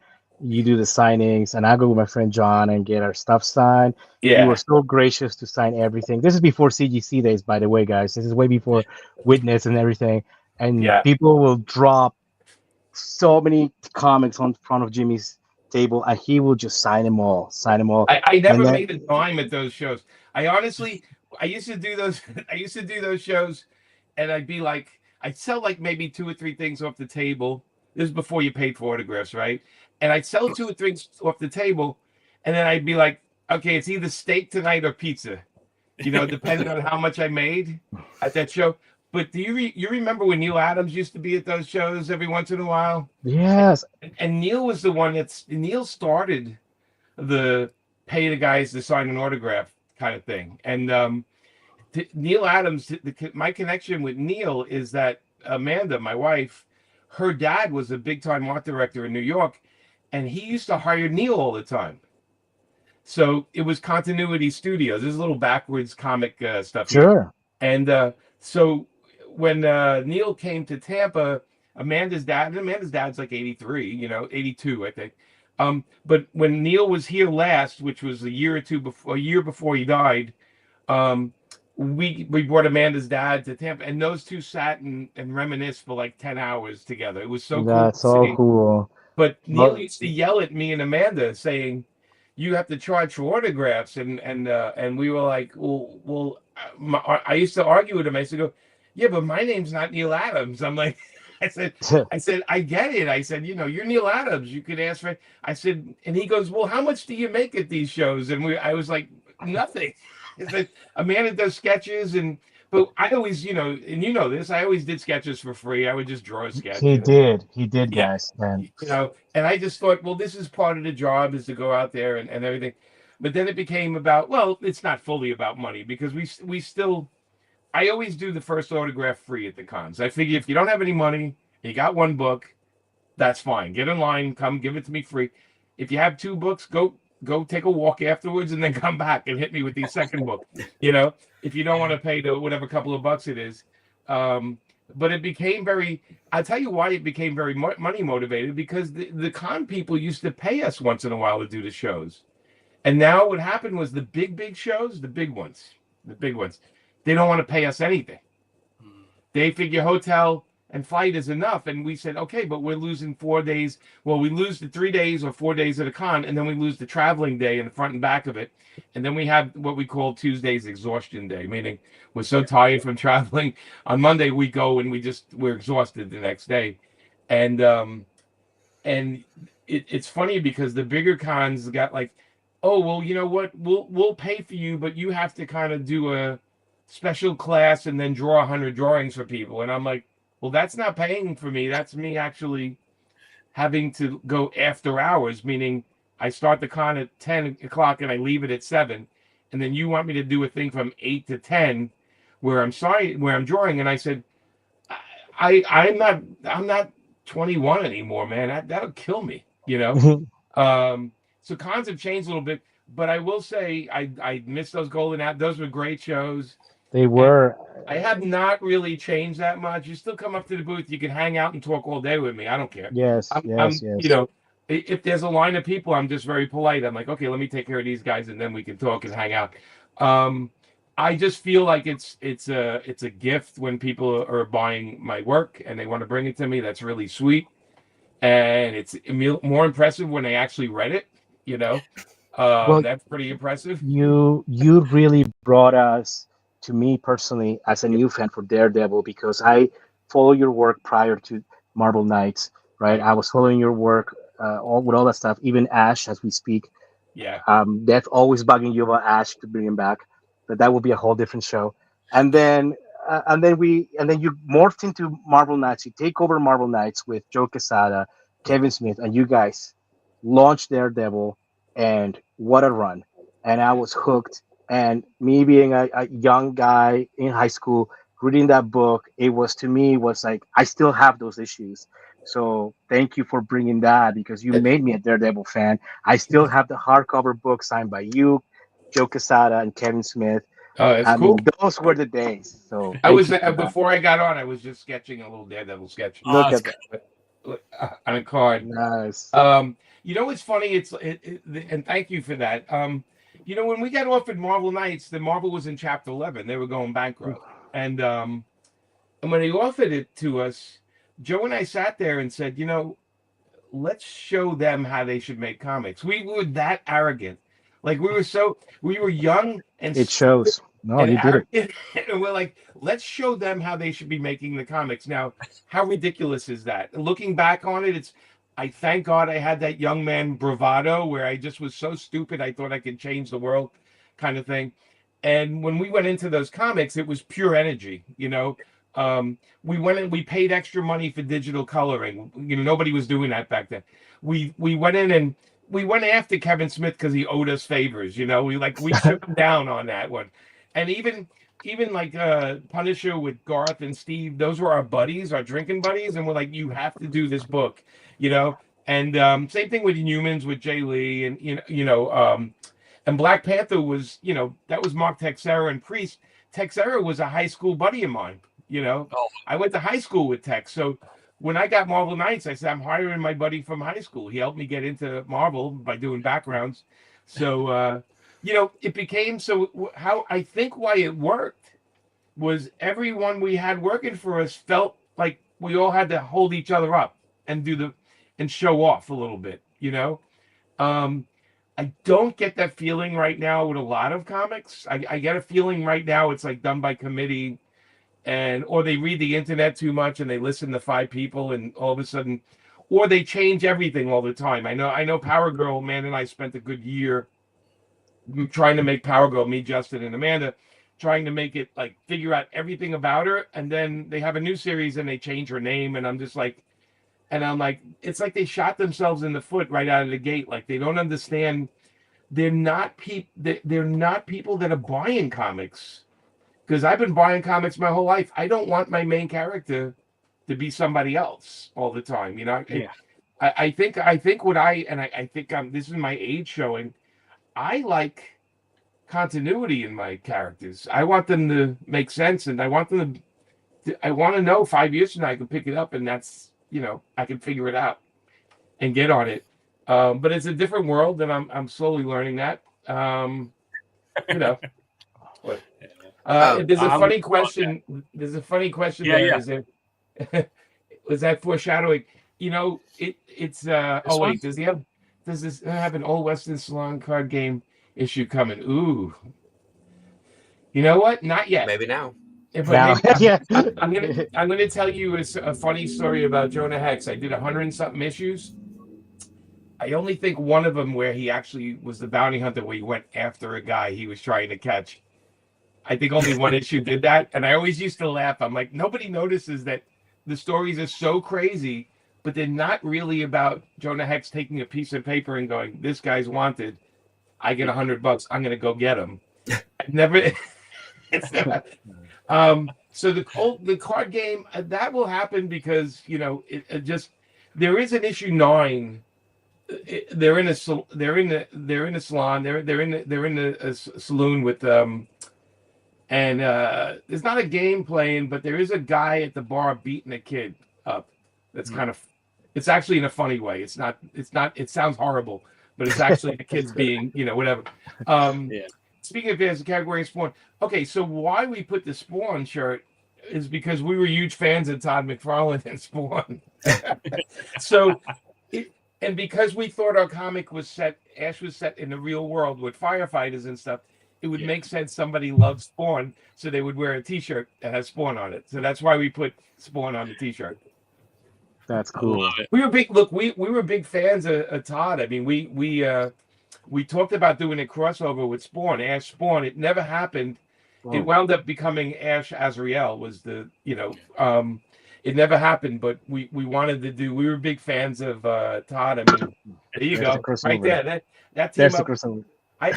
You do the signings, and I go with my friend John and get our stuff signed. Yeah. You were so gracious to sign everything. This is before CGC days, by the way, guys. This is way before Witness and everything. And people will drop so many comics on front of Jimmy's table, and he will just sign them all. I never made a dime at those shows. I used to do those. I used to do those shows, and I'd sell like maybe 2 or 3 things off the table. This is before you paid for autographs, right? And I'd sell 2 or 3 off the table, and then I'd be like, okay, it's either steak tonight or pizza, depending on how much I made at that show. But do you remember when Neil Adams used to be at those shows every once in a while? Yes. And Neil was the one Neil started the pay the guys to sign an autograph kind of thing. And Neil Adams, my connection with Neil is that Amanda, my wife, her dad was a big time art director in New York, and he used to hire Neil all the time. So it was Continuity Studios. This is a little backwards comic stuff here. Sure. And so when Neil came to Tampa, Amanda's dad's like 83, 82, I think. But when Neil was here last, which was a year before he died, we brought Amanda's dad to Tampa, and those two sat and reminisced for like 10 hours together. It was so cool. That's so cool. But Neil used to yell at me and Amanda saying, "You have to charge for autographs," and we were like, "Well, I used to argue with him. I used to go, yeah, but my name's not Neil Adams." I'm like, I said, I get it. I said, you're Neil Adams. You could ask for. I said, and he goes, "Well, how much do you make at these shows?" And I was like, nothing. I said, Amanda does sketches, but I always, and this, I always did sketches for free. I would just draw a sketch. He did, Yeah. guys, man. And I just thought, well, this is part of the job, is to go out there and everything. But then it became about, well, it's not fully about money, because we still, I always do the first autograph free at the cons. I figure if you don't have any money, you got one book, that's fine. Get in line, come give it to me free. If you have two books, go take a walk afterwards and then come back and hit me with the second book. If you don't want to pay the whatever couple of bucks it is. But it became I'll tell you why it became very money motivated, because the con people used to pay us once in a while to do the shows. And now what happened was the big shows, the big ones, they don't want to pay us anything. They figure hotel and flight is enough. And we said, okay, but we're losing 4 days. Well, we lose the 3 days or 4 days at a con, and then we lose the traveling day in the front and back of it. And then we have what we call Tuesday's exhaustion day, meaning we're so tired from traveling. On Monday, we go and we're exhausted the next day. And it's funny because the bigger cons got like, oh, well, you know what? We'll pay for you, but you have to kind of do a special class and then draw 100 drawings for people. And I'm like, well, that's not paying for me. That's me actually having to go after hours, meaning I start the con at 10 o'clock and I leave it at 7. And then you want me to do a thing from 8 to 10 where I'm drawing. And I said, I'm not 21 anymore, man. That'll kill me, So cons have changed a little bit, but I will say I miss those golden apps. Those were great shows. They were. I have not really changed that much. You still come up to the booth. You can hang out and talk all day with me. I don't care. Yes. If there's a line of people, I'm just very polite. I'm like, okay, let me take care of these guys, and then we can talk and hang out. I just feel like it's a gift when people are buying my work and they want to bring it to me. That's really sweet, and it's more impressive when they actually read it. That's pretty impressive. You really brought us, to me personally, as a new fan for Daredevil, because I follow your work prior to Marvel Knights, right? I was following your work with all that stuff, even Ash as we speak. Yeah. That's always bugging you about Ash to bring him back, but that would be a whole different show. And then you morphed into Marvel Knights. You take over Marvel Knights with Joe Quesada, Kevin Smith, and you guys launched Daredevil, and what a run. And I was hooked. And me being a young guy in high school, reading that book, it was like, I still have those issues. So thank you for bringing that, because you made me a Daredevil fan. I still have the hardcover book signed by you, Joe Quesada, and Kevin Smith. Oh, that's cool. Those were the days. So I was before I got on. I was just sketching a little Daredevil sketch. Look at that. On a card. Nice. It's funny. And thank you for that. When we got offered Marvel Knights, the Marvel was in Chapter 11. They were going bankrupt, and when they offered it to us, Joe and I sat there and said, let's show them how they should make comics. We were that arrogant. Like we were young and it shows. No, you did it. And we're like, let's show them how they should be making the comics. Now, how ridiculous is that? Looking back on it, I thank God I had that young man bravado where I just was so stupid I thought I could change the world kind of thing. And when we went into those comics, it was pure energy, we went and we paid extra money for digital coloring. Nobody was doing that back then. We went in and we went after Kevin Smith because he owed us favors. We shook him down on that one, and even like Punisher with Garth and Steve, those were our buddies, our drinking buddies, and we're like, you have to do this book, And same thing with Humans with Jay Lee, and and Black Panther was, that was Mark Texeira and Priest. Texeira was a high school buddy of mine. I went to high school with Tex, so when I got Marvel Knights, I said, I'm hiring my buddy from high school. He helped me get into Marvel by doing backgrounds. So, it became how I think why it worked was everyone we had working for us felt like we all had to hold each other up and and show off a little bit, I don't get that feeling right now with a lot of comics. I get a feeling right now it's like done by committee, or they read the internet too much and they listen to 5 people, and all of a sudden, or they change everything all the time. I know Power Girl, man, and I spent a good year trying to make Power Girl, me, Justin, and Amanda, trying to make it like figure out everything about her, and then they have a new series and they change her name, and I'm like, it's like they shot themselves in the foot right out of the gate. Like they don't understand. They're not people that are buying comics, because I've been buying comics my whole life. I don't want my main character to be somebody else all the time. Yeah. I think this is my age showing. I like continuity in my characters. I want them to make sense, and I want to know 5 years from now I can pick it up, and that's, I can figure it out and get on it. But it's a different world, and I'm slowly learning that. There's a funny question. There's a funny question there. Yeah. Is there, was that foreshadowing? It's oh wait, does this have an Old Western Salon card game issue coming? Ooh. You know what? Not yet. Maybe now. I'm Yeah. gonna tell you a funny story about Jonah Hex. I did 100 and something issues. I only think one of them where he actually was the bounty hunter, where he went after a guy he was trying to catch. I think only one issue did that, and I always used to laugh. I'm like, nobody notices that the stories are so crazy, but they're not really about Jonah Hex taking a piece of paper and going, "This guy's wanted. I get $100. I'm gonna go get him." Never. It's not. So the card game that will happen because it just, there is an issue 9. They're in a salon. They're in the saloon with and there's not a game playing, but there is a guy at the bar beating a kid up. That's kind of, it's actually in a funny way. It's not. It sounds horrible, but it's actually the kids being whatever. Yeah. Speaking of as a category of Spawn, okay, so why we put the Spawn shirt is because we were huge fans of Todd McFarlane and Spawn. And because we thought our comic was set, Ash was set in the real world with firefighters and stuff, it would make sense somebody loves Spawn, so they would wear a T-shirt that has Spawn on it. So that's why we put Spawn on the T-shirt. That's cool. We were big. Look, we were big fans of Todd. I mean, we talked about doing a crossover with Spawn, Ash Spawn. It never happened. Wow. It wound up becoming Ash Azrael. Was the it never happened, but we wanted to do. We were big fans of Todd. I mean, there you go, right there. That team up. I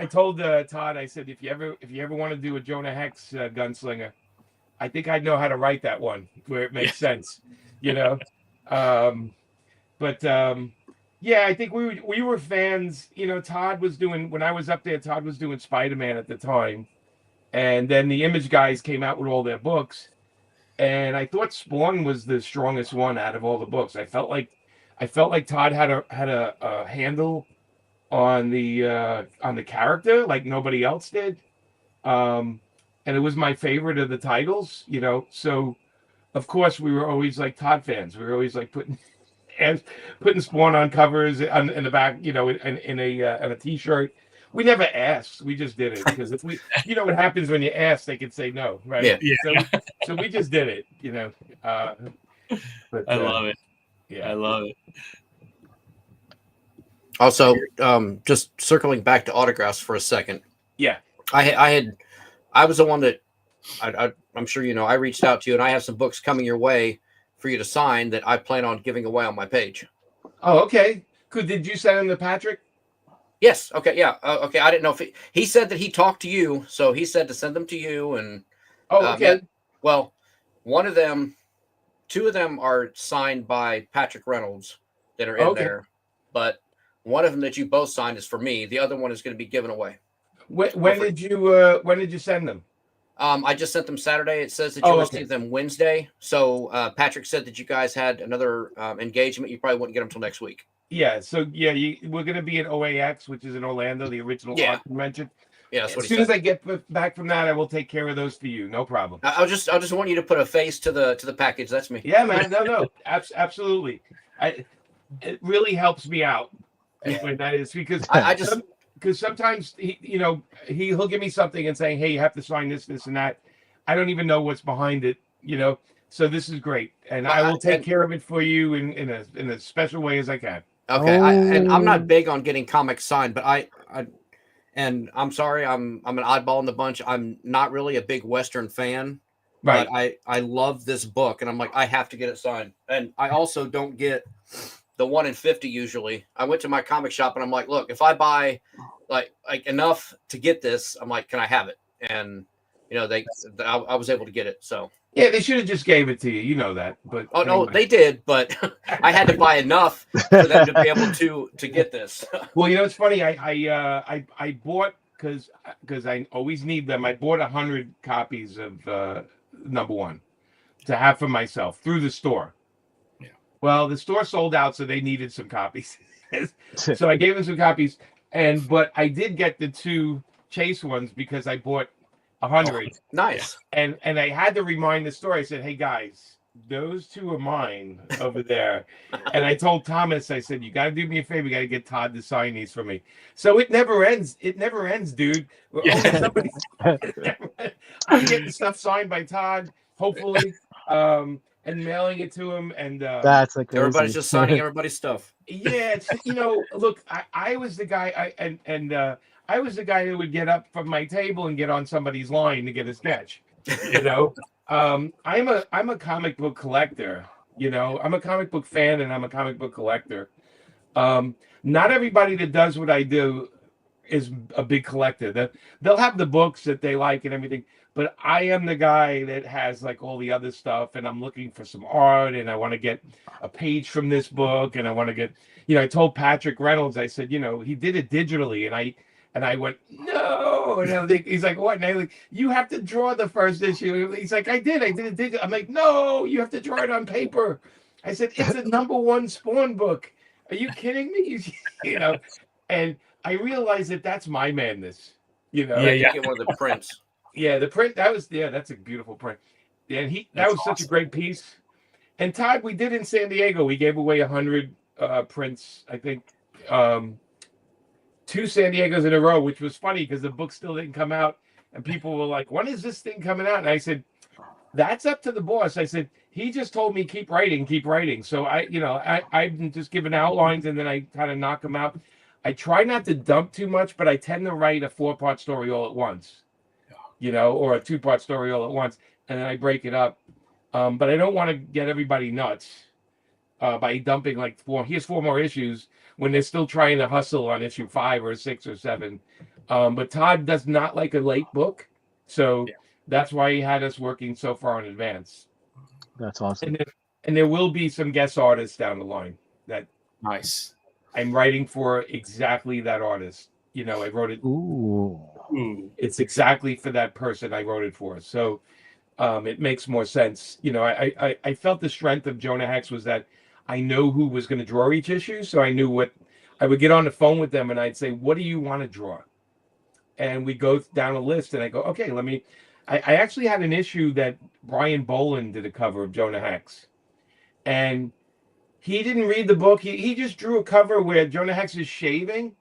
told Todd. I said, if you ever want to do a Jonah Hex Gunslinger, I think I know how to write that one where it makes sense, Yeah, I think we were fans. Todd was doing, when I was up there, Todd was doing Spider-Man at the time, and then the Image guys came out with all their books. And I thought Spawn was the strongest one out of all the books. I felt like Todd had a handle on the character like nobody else did. And it was my favorite of the titles, So of course we were always like Todd fans. We were always like putting Spawn on covers in the back, in a T-shirt. We never asked. We just did it because if we, what happens when you ask, they could say no, right? Yeah. So we just did it, But, I love it. Yeah, I love it. Also, just circling back to autographs for a second. Yeah, I was the one that I'm sure I reached out to you, and I have some books coming your way for you to sign that I plan on giving away on my page. Oh, okay, Did you send him to Patrick? Yes. Okay. Yeah. Okay. I didn't know if he said that he talked to you, so he said to send them to you. And okay. Well, two of them are signed by Patrick Reynolds that are in there, but one of them that you both signed is for me. The other one is going to be given away. When did you send them? I just sent them Saturday. It says that you received them Wednesday. So Patrick said that you guys had another engagement. You probably wouldn't get them until next week. Yeah. So we're going to be at OAX, which is in Orlando, the original art convention. Yeah. That's what as soon as I get back from that, I will take care of those for you. No problem. I'll just want you to put a face to the package. That's me. Yeah, man. No. Absolutely. It really helps me out when that is, because because sometimes he'll give me something and saying, hey, you have to sign this and that. I don't even know what's behind it, so this is great, and I will take care of it for you in a special way as I can. Okay. And I'm not big on getting comics signed, but and I'm sorry, I'm an oddball in the bunch. I'm not really a big Western fan, right? But I love this book, and I'm like, I have to get it signed. And I also don't get the 1 in 50 usually. I went to my comic shop and I'm like, look, if I buy like enough to get this, I'm like, can I have it? And I was able to get it. So yeah, they should have just gave it to you. You know that, but no, they did. But I had to buy enough for them to be able to get this. Well, it's funny. I bought because I always need them. I bought 100 copies of #1 to have for myself through the store. Yeah. Well, the store sold out, so they needed some copies. So I gave them some copies, but I did get the 2 Chase ones because I bought 100. Oh, nice. And I had to remind the store. I said, hey guys, those 2 are mine over there. And I told Thomas, I said, you got to do me a favor. You got to get Todd to sign these for me. So it never ends. It never ends, dude. I'm getting stuff signed by Todd, hopefully, and mailing it to him. And that's like everybody's just signing everybody's stuff. Yeah, it's, look, I was the guy, I was the guy who would get up from my table and get on somebody's line to get a sketch. I'm a comic book collector. I'm a comic book fan and I'm a comic book collector. Not everybody that does what I do is a big collector. They'll have the books that they like and everything, but I am the guy that has like all the other stuff, and I'm looking for some art, and I want to get a page from this book, and I want to get, I told Patrick Reynolds, I said, he did it digitally, and I went, no. And he's like, what? And I'm like, you have to draw the first issue. He's like, I did it digital. I'm like, no, you have to draw it on paper. I said, it's a #1 Spawn book. Are you kidding me? And I realized that that's my madness. Yeah. Get one of the prints. Yeah, the print, that's a beautiful print. And that was such a great piece. And Todd, we did in San Diego. We gave away 100 prints, I think. 2 San Diegos in a row, which was funny because the book still didn't come out, and people were like, when is this thing coming out? And I said, that's up to the boss. I said, he just told me keep writing. So I'm just giving outlines, and then I kind of knock them out. I try not to dump too much, but I tend to write a 4-part story all at once, or a 2-part story all at once, and then I break it up. But I don't want to get everybody nuts by dumping like 4. Here's 4 more issues when they're still trying to hustle on issue 5 or 6 or 7. But Todd does not like a late book, so that's why he had us working so far in advance. That's awesome. And there will be some guest artists down the line that nice. I'm writing for exactly that artist. I wrote it. Ooh. It's exactly for that person I wrote it for. So it makes more sense. I felt the strength of Jonah Hex was that I know who was going to draw each issue. So I knew what I would get on the phone with them and I'd say, what do you want to draw? And we go down a list and I go, okay, I actually had an issue that Brian Boland did a cover of Jonah Hex. And he didn't read the book. He just drew a cover where Jonah Hex is shaving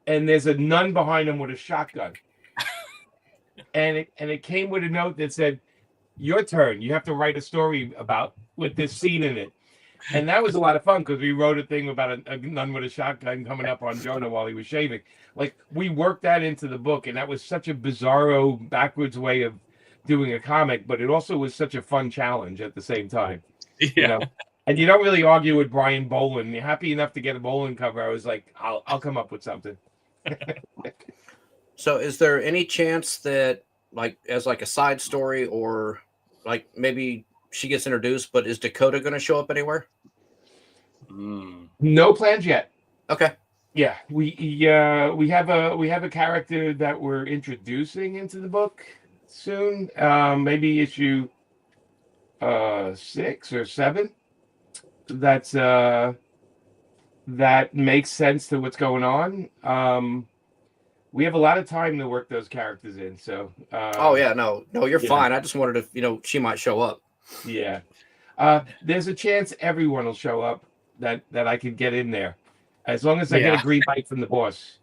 and there's a nun behind him with a shotgun. and it came with a note that said, your turn. You have to write a story with this scene in it. And that was a lot of fun because we wrote a thing about a nun with a shotgun coming up on Jonah while he was shaving. Like, we worked that into the book, and that was such a bizarro, backwards way of doing a comic, but it also was such a fun challenge at the same time. And you don't really argue with Brian Boland. You're happy enough to get a Boland cover. I was like, I'll come up with something. So is there any chance that like as like a side story or like maybe she gets introduced, but is Dakota going to show up anywhere? No plans yet. Okay. Yeah, we have a character that we're introducing into the book soon. Maybe issue 6 or 7. That's that makes sense to what's going on. We have a lot of time to work those characters in. So Oh yeah, no, you're yeah. fine. I just wondered if she might show up. Yeah. There's a chance everyone will show up that I could get in there. As long as I get a green light from the boss,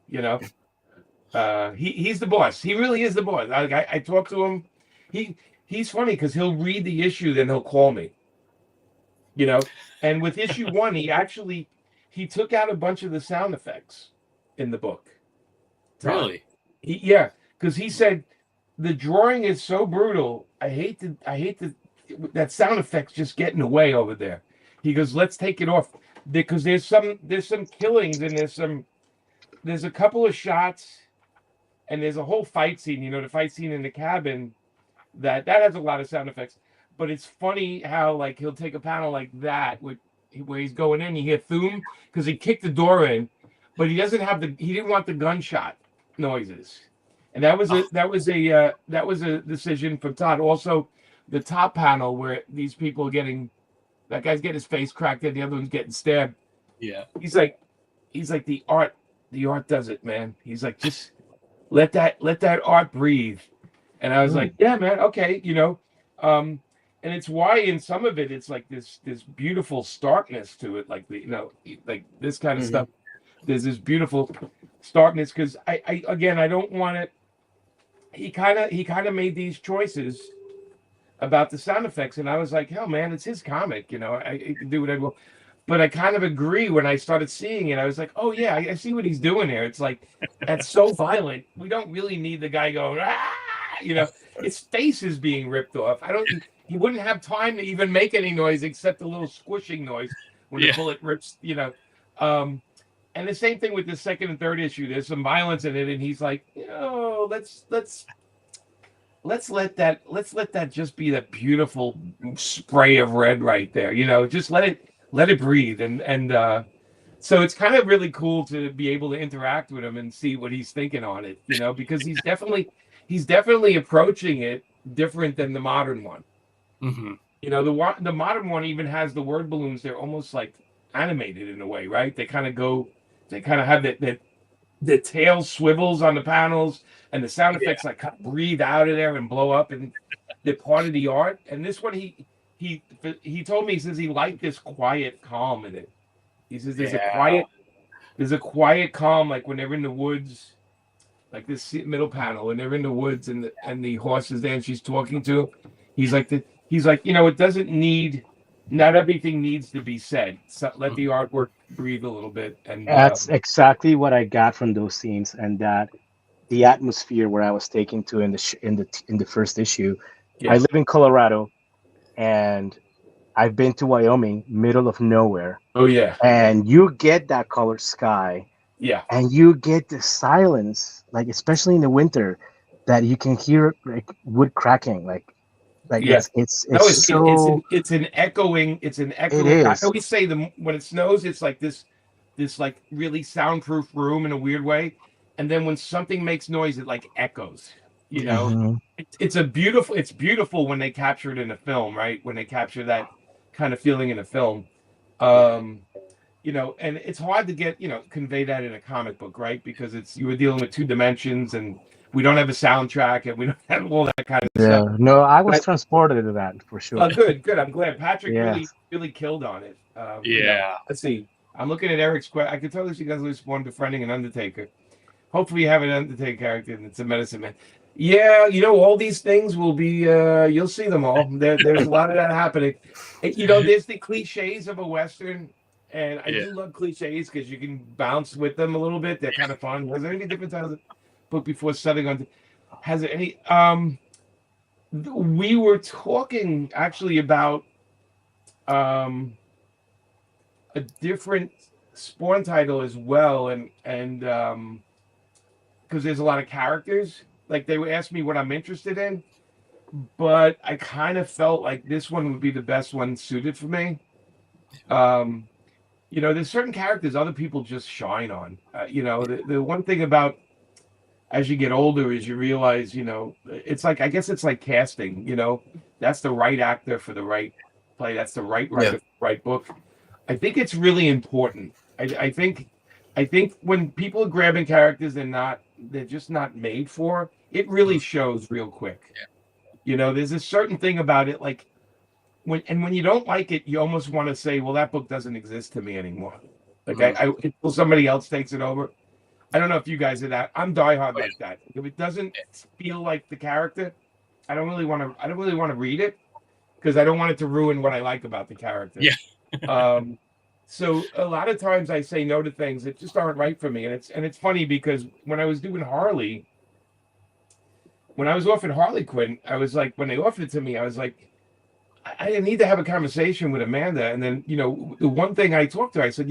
he's the boss. He really is the boss. I talked to him. He's funny because he'll read the issue, then he'll call me. And with issue 1, he took out a bunch of the sound effects in the book. Really? Yeah, because he said the drawing is so brutal. I hate that sound effects just get in the way over there. He goes, let's take it off. Because there's some killings and there's a couple of shots and there's a whole fight scene, the fight scene in the cabin that has a lot of sound effects. But it's funny how like he'll take a panel like that where he's going in, you hear Thum because he kicked the door in, but he didn't want the gunshot noises. And that was a decision from Todd. Also, the top panel where these people are getting, that guy's getting his face cracked and the other one's getting stabbed. Yeah. He's like the art does it, man. He's like, just let that art breathe. And I was like, yeah, man, okay, and it's why in some of it it's like this beautiful starkness to it, like like this kind of stuff. There's this beautiful starkness because I don't want it. He kind of made these choices about the sound effects, and I was like, hell, man, it's his comic, I can do whatever. But I kind of agree when I started seeing it. I was like, oh yeah, I see what he's doing here. It's like that's so violent. We don't really need the guy going, his face is being ripped off. He wouldn't have time to even make any noise except a little squishing noise when the bullet rips, And the same thing with the second and third issue. There's some violence in it, and he's like, let's let that just be that beautiful spray of red right there. Just let it breathe. And so it's kind of really cool to be able to interact with him and see what he's thinking on it, because he's definitely approaching it different than the modern one. The modern one even has the word balloons. They're almost like animated in a way, right? They kind of have that the tail swivels on the panels and the sound effects like breathe out of there and blow up, and they're part of the art. And this one, he told me, he says he liked this quiet calm in it. He says there's a quiet calm, like when they're in the woods, like this middle panel, when they're in the woods and the horse is there and she's talking to him. He's like, it doesn't need, not everything needs to be said. So let the artwork breathe a little bit. And that's exactly what I got from those scenes, and that the atmosphere where I was taken to in the first issue. Yes. I live in Colorado, and I've been to Wyoming, middle of nowhere. Oh yeah. And you get that colored sky. Yeah. And you get the silence, like especially in the winter, that you can hear like wood cracking, like yes. It's an echoing. It's an echoing. It is. I always say when it snows, it's like this like really soundproof room in a weird way, and then when something makes noise, it like echoes. It's beautiful when they capture it in a film, right? When they capture that kind of feeling in a film, and it's hard to get convey that in a comic book, right? Because you were dealing with 2 dimensions and we don't have a soundtrack and we don't have all that kind of stuff. No, I was transported to that for sure. Oh, good. I'm glad Patrick really killed on it. Let's see. I'm looking at Eric's question. I can tell that you guys are one befriending an Undertaker. Hopefully you have an Undertaker character and it's a medicine man. Yeah, all these things will be, you'll see them all. There's a lot of that happening. And, there's the cliches of a Western, and I do love cliches because you can bounce with them a little bit. They're kind of fun. Was there any different times of the book before setting on? Has it any? We were talking actually about a different Spawn title as well, and because there's a lot of characters. Like they would ask me what I'm interested in, but I kind of felt like this one would be the best one suited for me. There's certain characters other people just shine on. The one thing about as you get older is you realize, it's like, I guess it's like casting, that's the right actor for the right play. That's the right writer, for the right book. I think it's really important. I think when people are grabbing characters they're just not made for, it really shows real quick. There's a certain thing about it, like when you don't like it, you almost want to say, well, that book doesn't exist to me anymore. Like until somebody else takes it over. I don't know if you guys are that. I'm diehard like that. If it doesn't feel like the character, I don't really want to read it because I don't want it to ruin what I like about the character. Yeah. So a lot of times I say no to things that just aren't right for me, and it's funny because when I was doing Harley, when I was offered Harley Quinn, I was like, when they offered it to me, I was like, I need to have a conversation with Amanda, and then the one thing I talked to her, I said,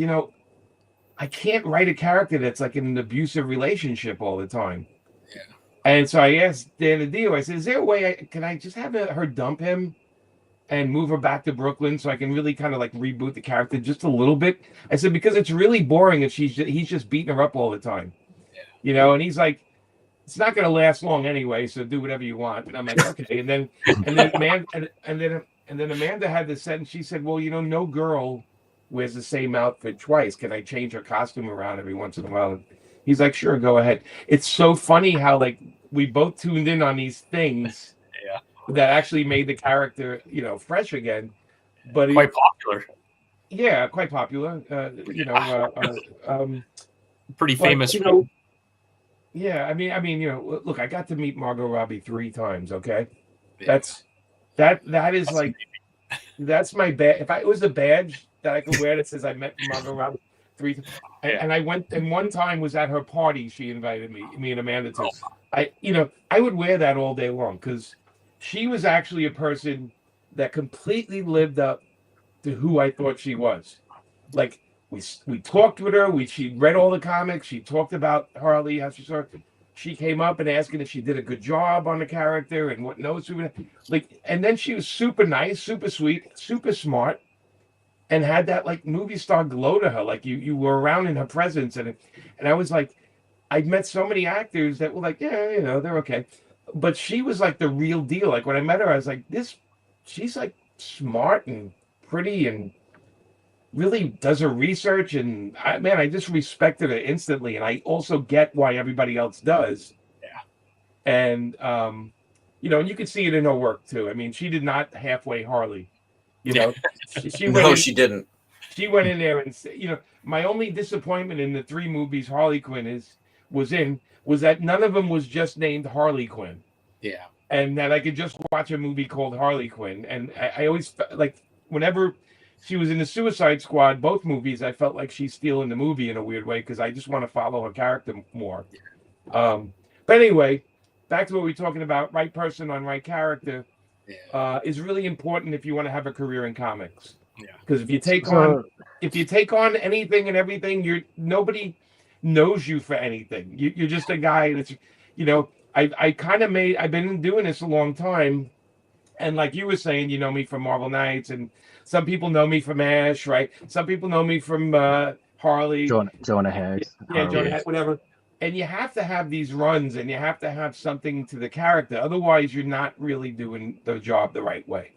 I can't write a character that's like in an abusive relationship all the time. Yeah. And so I asked Dan Dio, I said, is there a way can I just have her dump him and move her back to Brooklyn so I can really kind of like reboot the character just a little bit? I said, because it's really boring if he's just beating her up all the time. Yeah. And he's like, it's not going to last long anyway, so do whatever you want. And I'm like, okay. And then Amanda had this sentence. She said, well, no girl wears the same outfit twice. Can I change her costume around every once in a while? And he's like, sure, go ahead. It's so funny how like we both tuned in on these things that actually made the character, fresh again. But quite popular. Yeah, quite popular. Pretty famous. Yeah, I mean, look, I got to meet Margot Robbie 3 times. Okay, Yeah. that is like, that's my badge. If it was a badge that I could wear that says I met Margot Robbie 3 times, and I went, and one time was at her party. She invited me and Amanda to. I would wear that all day long because she was actually a person that completely lived up to who I thought she was. Like we talked with her. She read all the comics. She talked about Harley, how she saw her. She came up and asking if she did a good job on the character and what notes we would like. And then she was super nice, super sweet, super smart, and had that like movie star glow to her. Like you were around in her presence, and I was like, I'd met so many actors that were like, yeah, they're okay, but she was like the real deal. Like when I met her, I was like, she's like smart and pretty and really does her research, and I just respected her instantly, and I also get why everybody else does. Yeah. And and you could see it in her work too. I mean, she did not halfway Harley. She No, she didn't. She went in there and my only disappointment in the 3 movies Harley Quinn was that none of them was just named Harley Quinn. Yeah. And that I could just watch a movie called Harley Quinn, and I always like whenever she was in the Suicide Squad, both movies, I felt like she's stealing the movie in a weird way because I just want to follow her character more. But anyway, back to what we were talking about, right person on right character is really important if you want to have a career in comics. Yeah. Because if you take on anything and everything, nobody knows you for anything. You're just a guy that's, I've been doing this a long time. And like you were saying, you know me from Marvel Knights, and some people know me from Ash, right? Some people know me from Harley. Jonah Hex. Yeah, Jonah Hex, whatever. And you have to have these runs, and you have to have something to the character. Otherwise, you're not really doing the job the right way.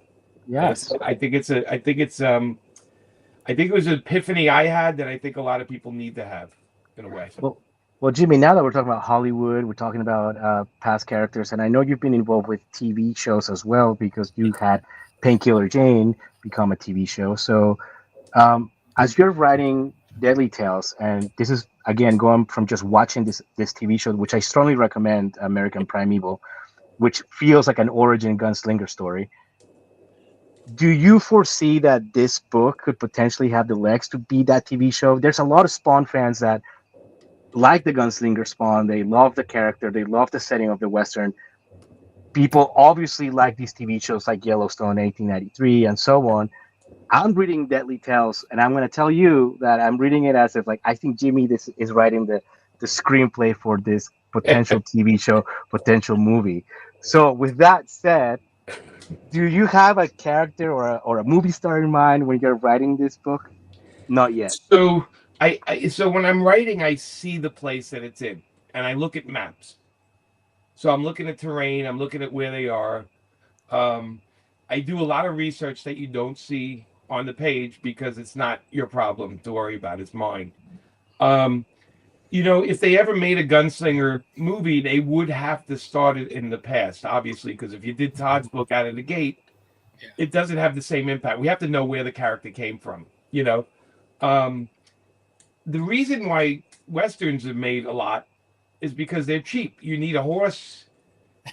Yes. I think it was an epiphany I had that I think a lot of people need to have in a way. Well, Jimmy, now that we're talking about Hollywood, we're talking about past characters, and I know you've been involved with TV shows as well because you had Painkiller Jane become a TV show. So as you're writing Deadly Tales, and this is, again, going from just watching this TV show, which I strongly recommend, American Primeval, which feels like an origin gunslinger story, do you foresee that this book could potentially have the legs to be that TV show? There's a lot of Spawn fans that like the Gunslinger Spawn. They love the character. They love the setting of the Western. People obviously like these TV shows like Yellowstone, 1893, and so on. I'm reading Deadly Tales, and I'm gonna tell you that I'm reading it as if like I think Jimmy this is writing the screenplay for this potential TV show, potential movie. So with that said, do you have a character or a movie star in mind when you're writing this book? Not yet. So so when I'm writing, I see the place that it's in, and I look at maps. So I'm looking at terrain, I'm looking at where they are. Um, I do a lot of research that you don't see on the page because it's not your problem to worry about. It's mine. Um, if they ever made a Gunslinger movie, they would have to start it in the past, obviously, because if you did Todd's book out of the gate, Yeah. it doesn't have the same impact. We have to know where the character came from. Um, the reason why Westerns are made a lot is because they're cheap. You need a horse.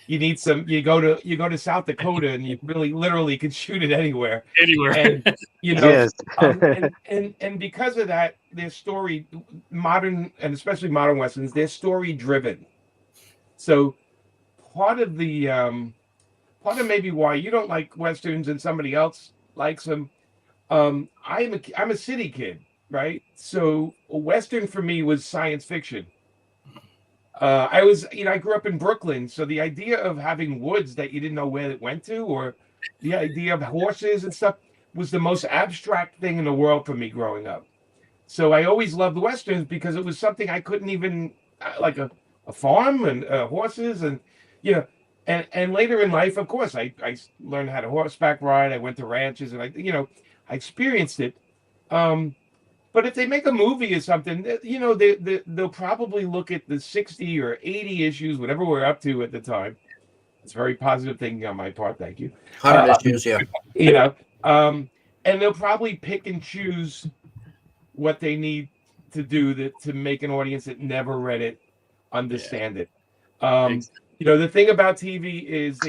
You need some. You go to South Dakota, and you really literally can shoot it anywhere. Anywhere. And Yes. and because of that, their story, modern and especially modern westerns, they're story driven. So part of the part of maybe why you don't like westerns and somebody else likes them. I'm a city kid, right? So a western for me was science fiction. I grew up in Brooklyn, so the idea of having woods that you didn't know where it went to, or the idea of horses and stuff, was the most abstract thing in the world for me growing up. So I always loved westerns because it was something I couldn't even like a farm and horses and you know and later in life, of course, I learned how to horseback ride. I went to ranches and I experienced it. But if they make a movie or something, they'll probably look at the 60 or 80 issues, whatever we're up to at the time. It's a very positive thing on my part. Thank you. 100 issues, yeah. And they'll probably pick and choose what they need to do to make an audience that never read it understand it. The thing about TV is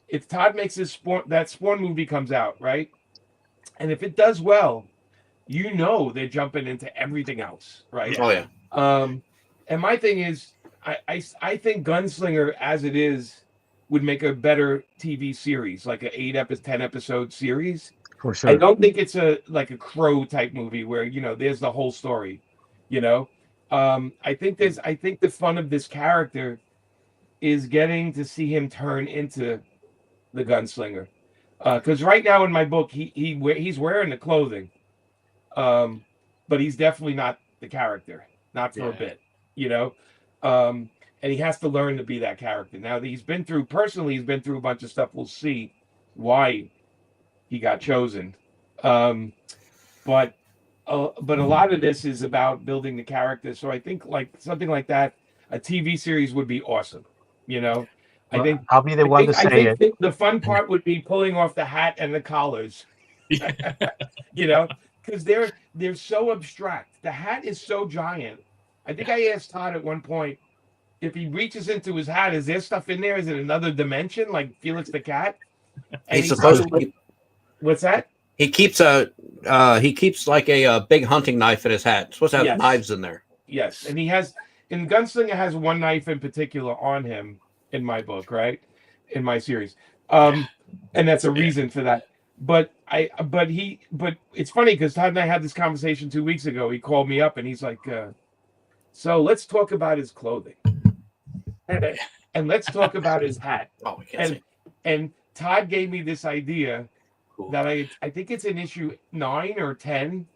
if Todd makes that Spawn movie comes out, right? And if it does well, they're jumping into everything else, right? Oh yeah. And my thing is, I think Gunslinger as it is would make a better TV series, like an 10 episode series. For sure. I don't think it's like a Crow type movie where there's the whole story. I think the fun of this character is getting to see him turn into the Gunslinger. Because right now in my book, he's wearing the clothing, but he's definitely not the character, not for a bit, and he has to learn to be that character. Now that he's been through a bunch of stuff. We'll see why he got chosen, but a lot of this is about building the character. So I think like something like that, a TV series would be awesome. I think I'll be the one to say it. The fun part would be pulling off the hat and the collars, because they're so abstract. The hat is so giant. I think I asked Todd at one point if he reaches into his hat, is there stuff in there? Is it another dimension like Felix the Cat? And He's supposed to. What's that? He keeps like a big hunting knife in his hat. It's supposed to have knives in there. Yes, and Gunslinger has one knife in particular on him in my book, right? In my series. And that's a reason for that. But it's funny because Todd and I had this conversation 2 weeks ago. He called me up and he's like, so let's talk about his clothing. And let's talk about his hat. Oh, we can't see. And Todd gave me this idea that I think it's in issue 9 or 10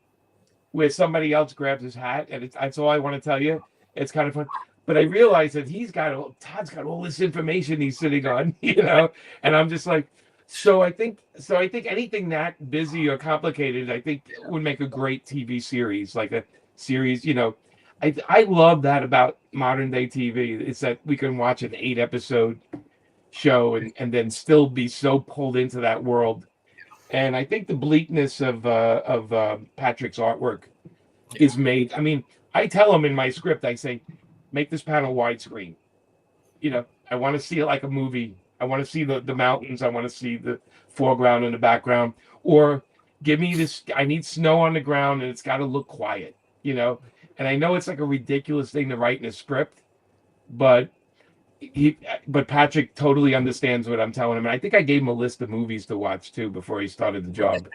where somebody else grabs his hat, and that's all I want to tell you. It's kind of fun. But I realized that Todd's got all this information he's sitting on, and I'm just like, so I think anything that busy or complicated, I think would make a great TV series, like a series, I love that about modern day TV. It's that we can watch an 8 episode show and then still be so pulled into that world. And I think the bleakness of Patrick's artwork is made. I mean, I tell him in my script, I say, make this panel widescreen. I want to see it like a movie. I want to see the mountains. I want to see the foreground and the background. Or give me this. I need snow on the ground, and it's got to look quiet. And I know it's like a ridiculous thing to write in a script, but but Patrick totally understands what I'm telling him. And I think I gave him a list of movies to watch too before he started the job.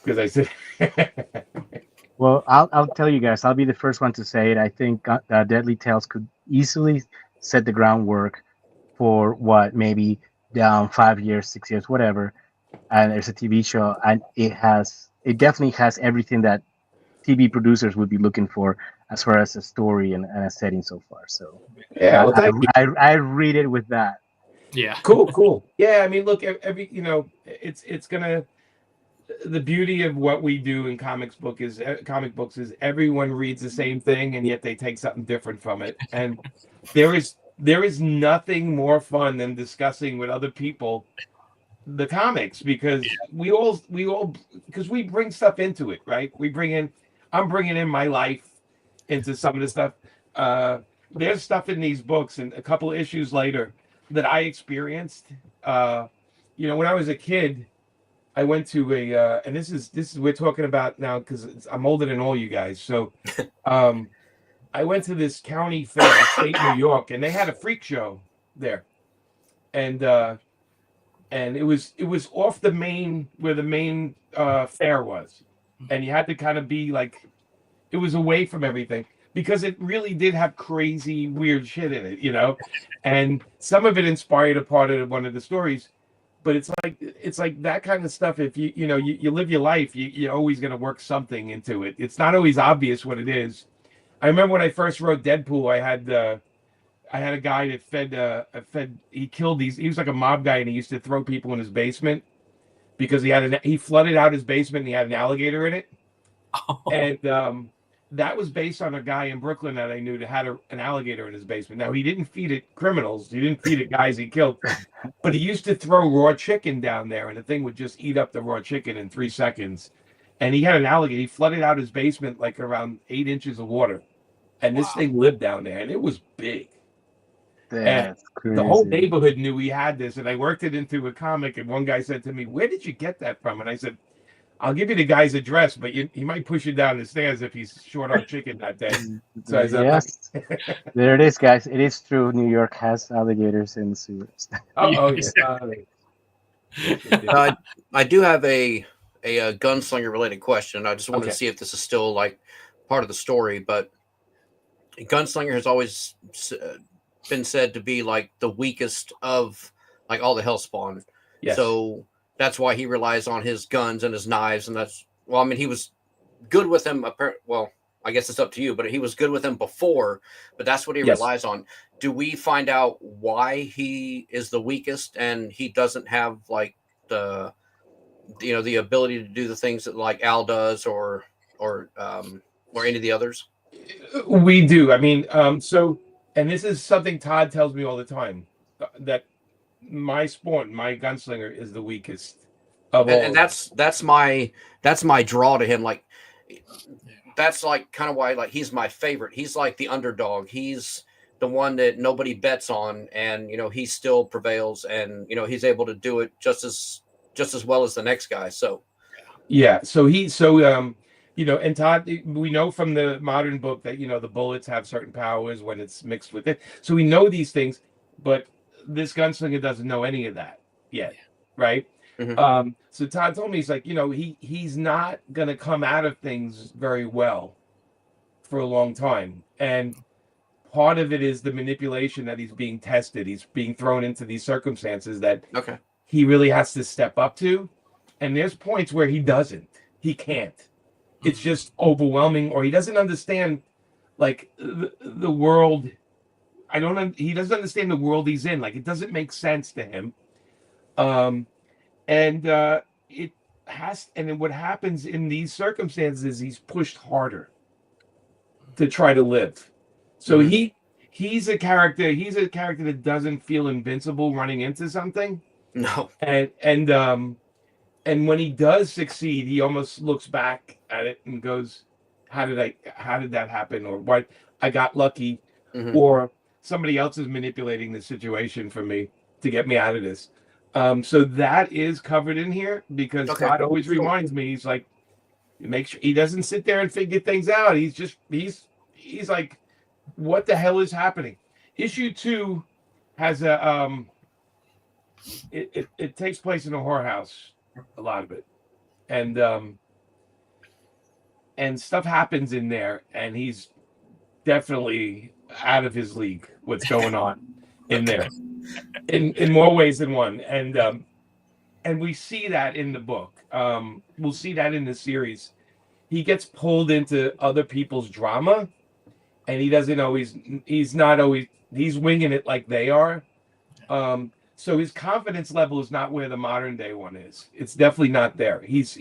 Because I said, Well, I'll tell you guys. I'll be the first one to say it. I think Deadly Tales could easily set the groundwork for what maybe down 5 years, 6 years, whatever. And there's a TV show, and it definitely has everything that TV producers would be looking for as far as a story and a setting so far. So yeah, well, thank you. I read it with that. Yeah. Cool. Yeah, I mean, look, it's gonna. The beauty of what we do in comic books is everyone reads the same thing, and yet they take something different from it. And there is nothing more fun than discussing with other people the comics, because we all because we bring stuff into it, right? I'm bringing in my life into some of the stuff. There's stuff in these books, and a couple of issues later, that I experienced. When I was a kid, I went to and this is we're talking about now because I'm older than all you guys. So, I went to this county fair, upstate New York, and they had a freak show there, and it was off the main where the main fair was, and you had to kind of be like, it was away from everything because it really did have crazy weird shit in it, and some of it inspired a part of one of the stories. But it's like that kind of stuff. If you live your life, you're always going to work something into it. It's not always obvious what it is. I remember when I first wrote Deadpool, I had a guy that fed. He killed these. He was like a mob guy, and he used to throw people in his basement because he flooded out his basement, and he had an alligator in it. Oh. And that was based on a guy in Brooklyn that I knew that had an alligator in his basement. Now, he didn't feed it criminals. He didn't feed it guys he killed. But he used to throw raw chicken down there, and the thing would just eat up the raw chicken in 3 seconds. And he had an alligator. He flooded out his basement like around 8 inches of water. And this thing lived down there, and it was big. That's crazy. The whole neighborhood knew he had this, and I worked it into a comic, and one guy said to me, "Where did you get that from?" And I said, "I'll give you the guy's address, but he might push you down the stairs if he's short on chicken that day." So I said, yes, there it is, guys. It is true. New York has alligators in the sewers. I do have a gunslinger related question. I just wanted to see if this is still like part of the story, but Gunslinger has always been said to be like the weakest of like all the Hellspawn. Yes. So that's why he relies on his guns and his knives, and he was good with them. Well, I guess it's up to you, but he was good with them before. But that's what he relies on. Do we find out why he is the weakest and he doesn't have like the ability to do the things that like Al does or any of the others? We do. I mean, and this is something Todd tells me all the time, that my gunslinger is the weakest of all. And that's my draw to him. Like, that's like kind of why like he's my favorite. He's like the underdog. He's the one that nobody bets on, and he still prevails, and he's able to do it just as well as the next guy. So yeah. And Todd, we know from the modern book that the bullets have certain powers when it's mixed with it. So we know these things, but this gunslinger doesn't know any of that yet, right? Mm-hmm. So Todd told me, he's like, he's not gonna come out of things very well for a long time, and part of it is the manipulation that he's being tested. He's being thrown into these circumstances that he really has to step up to, and there's points where he can't. It's just overwhelming, or he doesn't understand like the world. He doesn't understand the world he's in. Like, it doesn't make sense to him. And what happens in these circumstances is he's pushed harder to try to live. So he's a character that doesn't feel invincible running into something. No. And when he does succeed, he almost looks back at it and goes, how did that happen? Or what? I got lucky. Mm-hmm. Or somebody else is manipulating the situation for me to get me out of this. So that is covered in here, because Todd always reminds me, he's like, make sure he doesn't sit there and figure things out. He's like, what the hell is happening? Issue 2, has a it takes place in a whorehouse, a lot of it, and stuff happens in there, and he's definitely out of his league. What's going on in there, in more ways than one, and we see that in the book. We'll see that in the series. He gets pulled into other people's drama, and he's not always winging it like they are. So his confidence level is not where the modern day one is. It's definitely not there. He's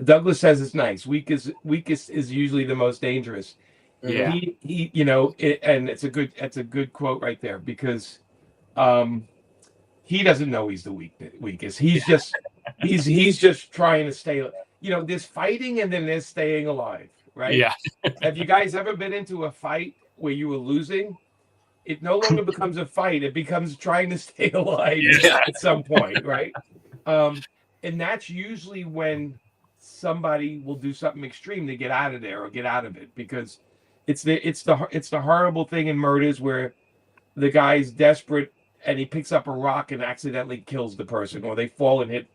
Douglas says it's nice. Weakest is usually the most dangerous. Yeah. He and it's a good quote right there, because he doesn't know he's the weakest. He's just trying to stay. There's fighting and then there's staying alive, right? Yeah. Have you guys ever been into a fight where you were losing? It no longer becomes a fight. It becomes trying to stay alive at some point, right? And that's usually when somebody will do something extreme to get out of there or get out of it, because it's the horrible thing in murders where the guy's desperate and he picks up a rock and accidentally kills the person, or they fall and hit.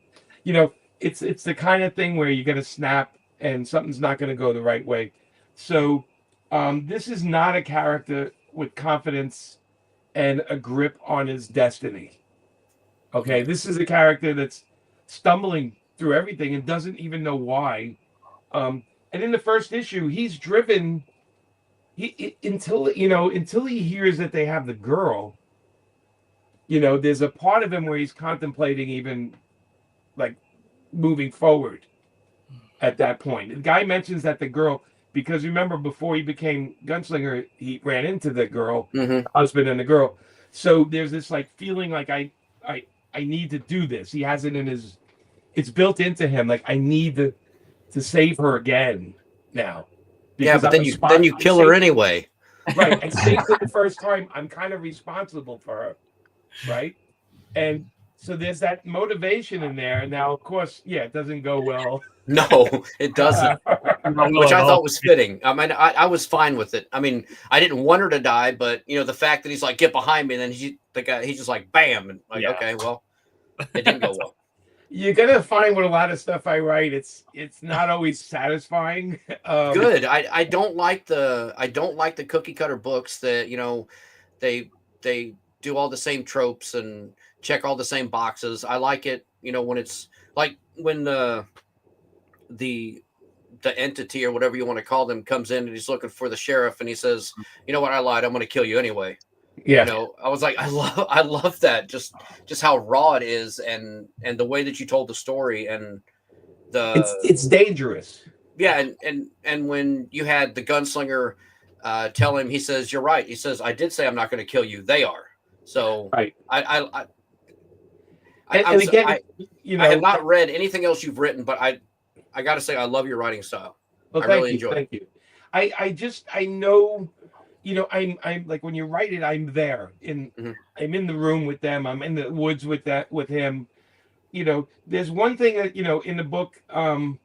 It's the kind of thing where you're gonna snap and something's not gonna go the right way. So this is not a character with confidence and a grip on his destiny. Okay, this is a character that's stumbling through everything and doesn't even know why. And in the first issue, he's driven. Until he hears that they have the girl. There's a part of him where he's contemplating even like moving forward. At that point, the guy mentions that the girl, because remember before he became Gunslinger, he ran into the girl, husband and the girl. So there's this like feeling like I need to do this. He has it in his. It's built into him. Like I need to save her again now. Yeah, but then you kill her anyway. Right. I saved her the first time. I'm kind of responsible for her. Right. And so there's that motivation in there. Now, of course, it doesn't go well. No, it doesn't. Which I thought was fitting. I mean, I was fine with it. I mean, I didn't want her to die, but the fact that he's like, get behind me, and then he's just like, bam, and like, okay, well, it didn't go well. You're gonna find with a lot of stuff I write, it's not always satisfying. Good. I don't like the cookie cutter books that they do all the same tropes and check all the same boxes. I like it, when it's like when the entity or whatever you want to call them comes in and he's looking for the sheriff and he says, you know what, I lied, I'm going to kill you anyway. Yeah. I was like, I love that. Just how raw it is and the way that you told the story and it's dangerous. Yeah. And when you had the Gunslinger tell him, he says, you're right. He says, I did say I'm not going to kill you. They are. So right. I have not read anything else you've written, but I got to say, I love your writing style. Well, I really enjoy it. Thank you. I know, I'm like, when you write it, I'm there I'm in the room with them. I'm in the woods with him. There's one thing that, in the book, and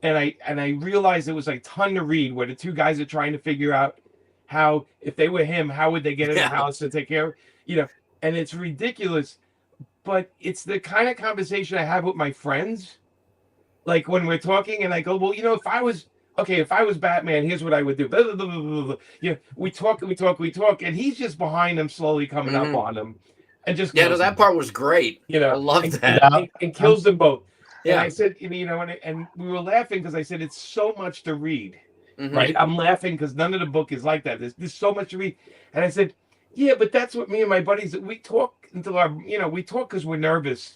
I realized it was a ton to read where the two guys are trying to figure out how, if they were him, how would they get in the house to take care of, and it's ridiculous, but it's the kind of conversation I have with my friends. Like when we're talking and I go, well, if I was Batman, here's what I would do. Blah, blah, blah, blah, blah. We talk, and he's just behind them, slowly coming up on them, and just that part was great. I love that, and kills them both. Yeah, and I said, and we were laughing because I said it's so much to read, right? I'm laughing because none of the book is like that. There's so much to read, and I said, yeah, but that's what me and my buddies we talk until we talk because we're nervous.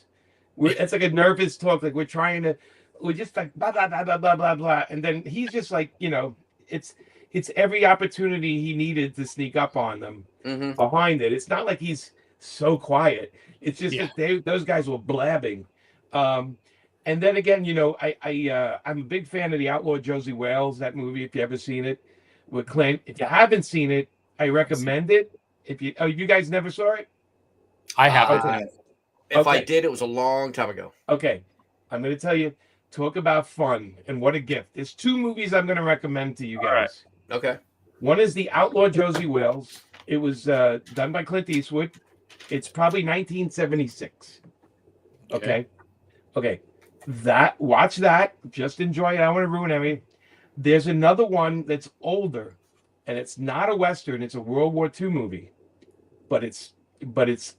It's like a nervous talk, like we're just like blah blah blah blah blah blah blah, and then he's just like it's every opportunity he needed to sneak up on them behind it. It's not like he's so quiet. It's just that those guys were blabbing. And then again, I'm a big fan of the Outlaw Josie Wales, that movie. If you ever seen it with Clint, if you haven't seen it, I recommend it. If you guys never saw it, I haven't. If I did, it was a long time ago. Okay, I'm going to tell you. Talk about fun and what a gift. There's two movies I'm going to recommend to you guys. Right. Okay. One is the Outlaw Josie Wales, It was done by Clint Eastwood. It's probably 1976. Okay. Watch that. Just enjoy it. I don't want to ruin everything. There's another one that's older, and it's not a Western. It's a World War II movie. But it's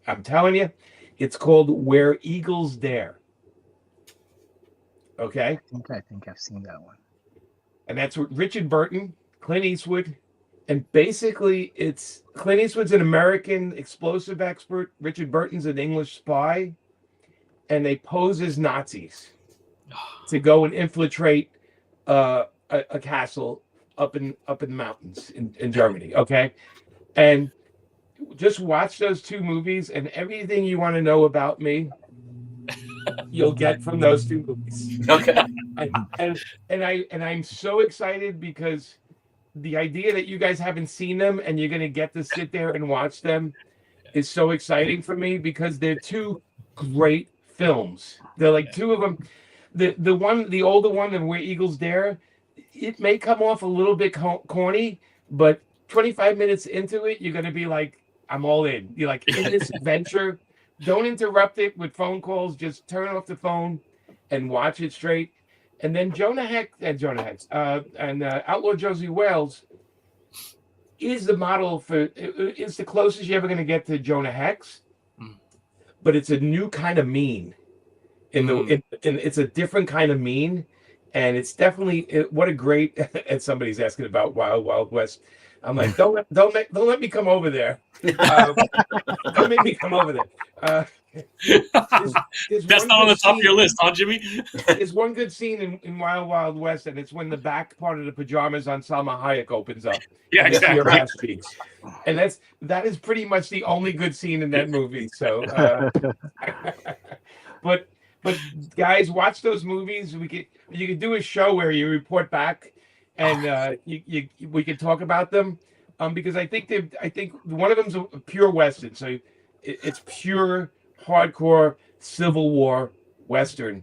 I'm telling you, it's called Where Eagles Dare. Okay. I think I've seen that one. And that's with Richard Burton, Clint Eastwood. And basically, it's Clint Eastwood's an American explosive expert. Richard Burton's an English spy. And they pose as Nazis to go and infiltrate a castle up in the mountains in Germany. Okay. And just watch those two movies, and everything you want to know about me, you'll get from those two movies. Okay. And I'm so excited because the idea that you guys haven't seen them and you're going to get to sit there and watch them is so exciting for me because they're two great films. They're like two of them. The older one, and Where Eagles Dare, it may come off a little bit corny, but 25 minutes into it, you're going to be like, I'm all in. You're like in this adventure. Don't interrupt it with phone calls. Just turn off the phone and watch it straight. And then Outlaw Josie Wales is the model for. It's the closest you're ever going to get to Jonah Hex, but it's a new kind of mean. It's a different kind of mean, and it's definitely what a great. And somebody's asking about Wild Wild West. I'm like, don't let me come over there. Don't make me come over there. That's not on the top of your list, huh, Jimmy? There's one good scene in Wild Wild West, and it's when the back part of the pajamas on Salma Hayek opens up. Yeah, exactly. Your ass speaks. And that is pretty much the only good scene in that movie. So, but guys, watch those movies. You could do a show where you report back. And we can talk about them because I think one of them's a pure Western, so it's pure hardcore Civil War Western,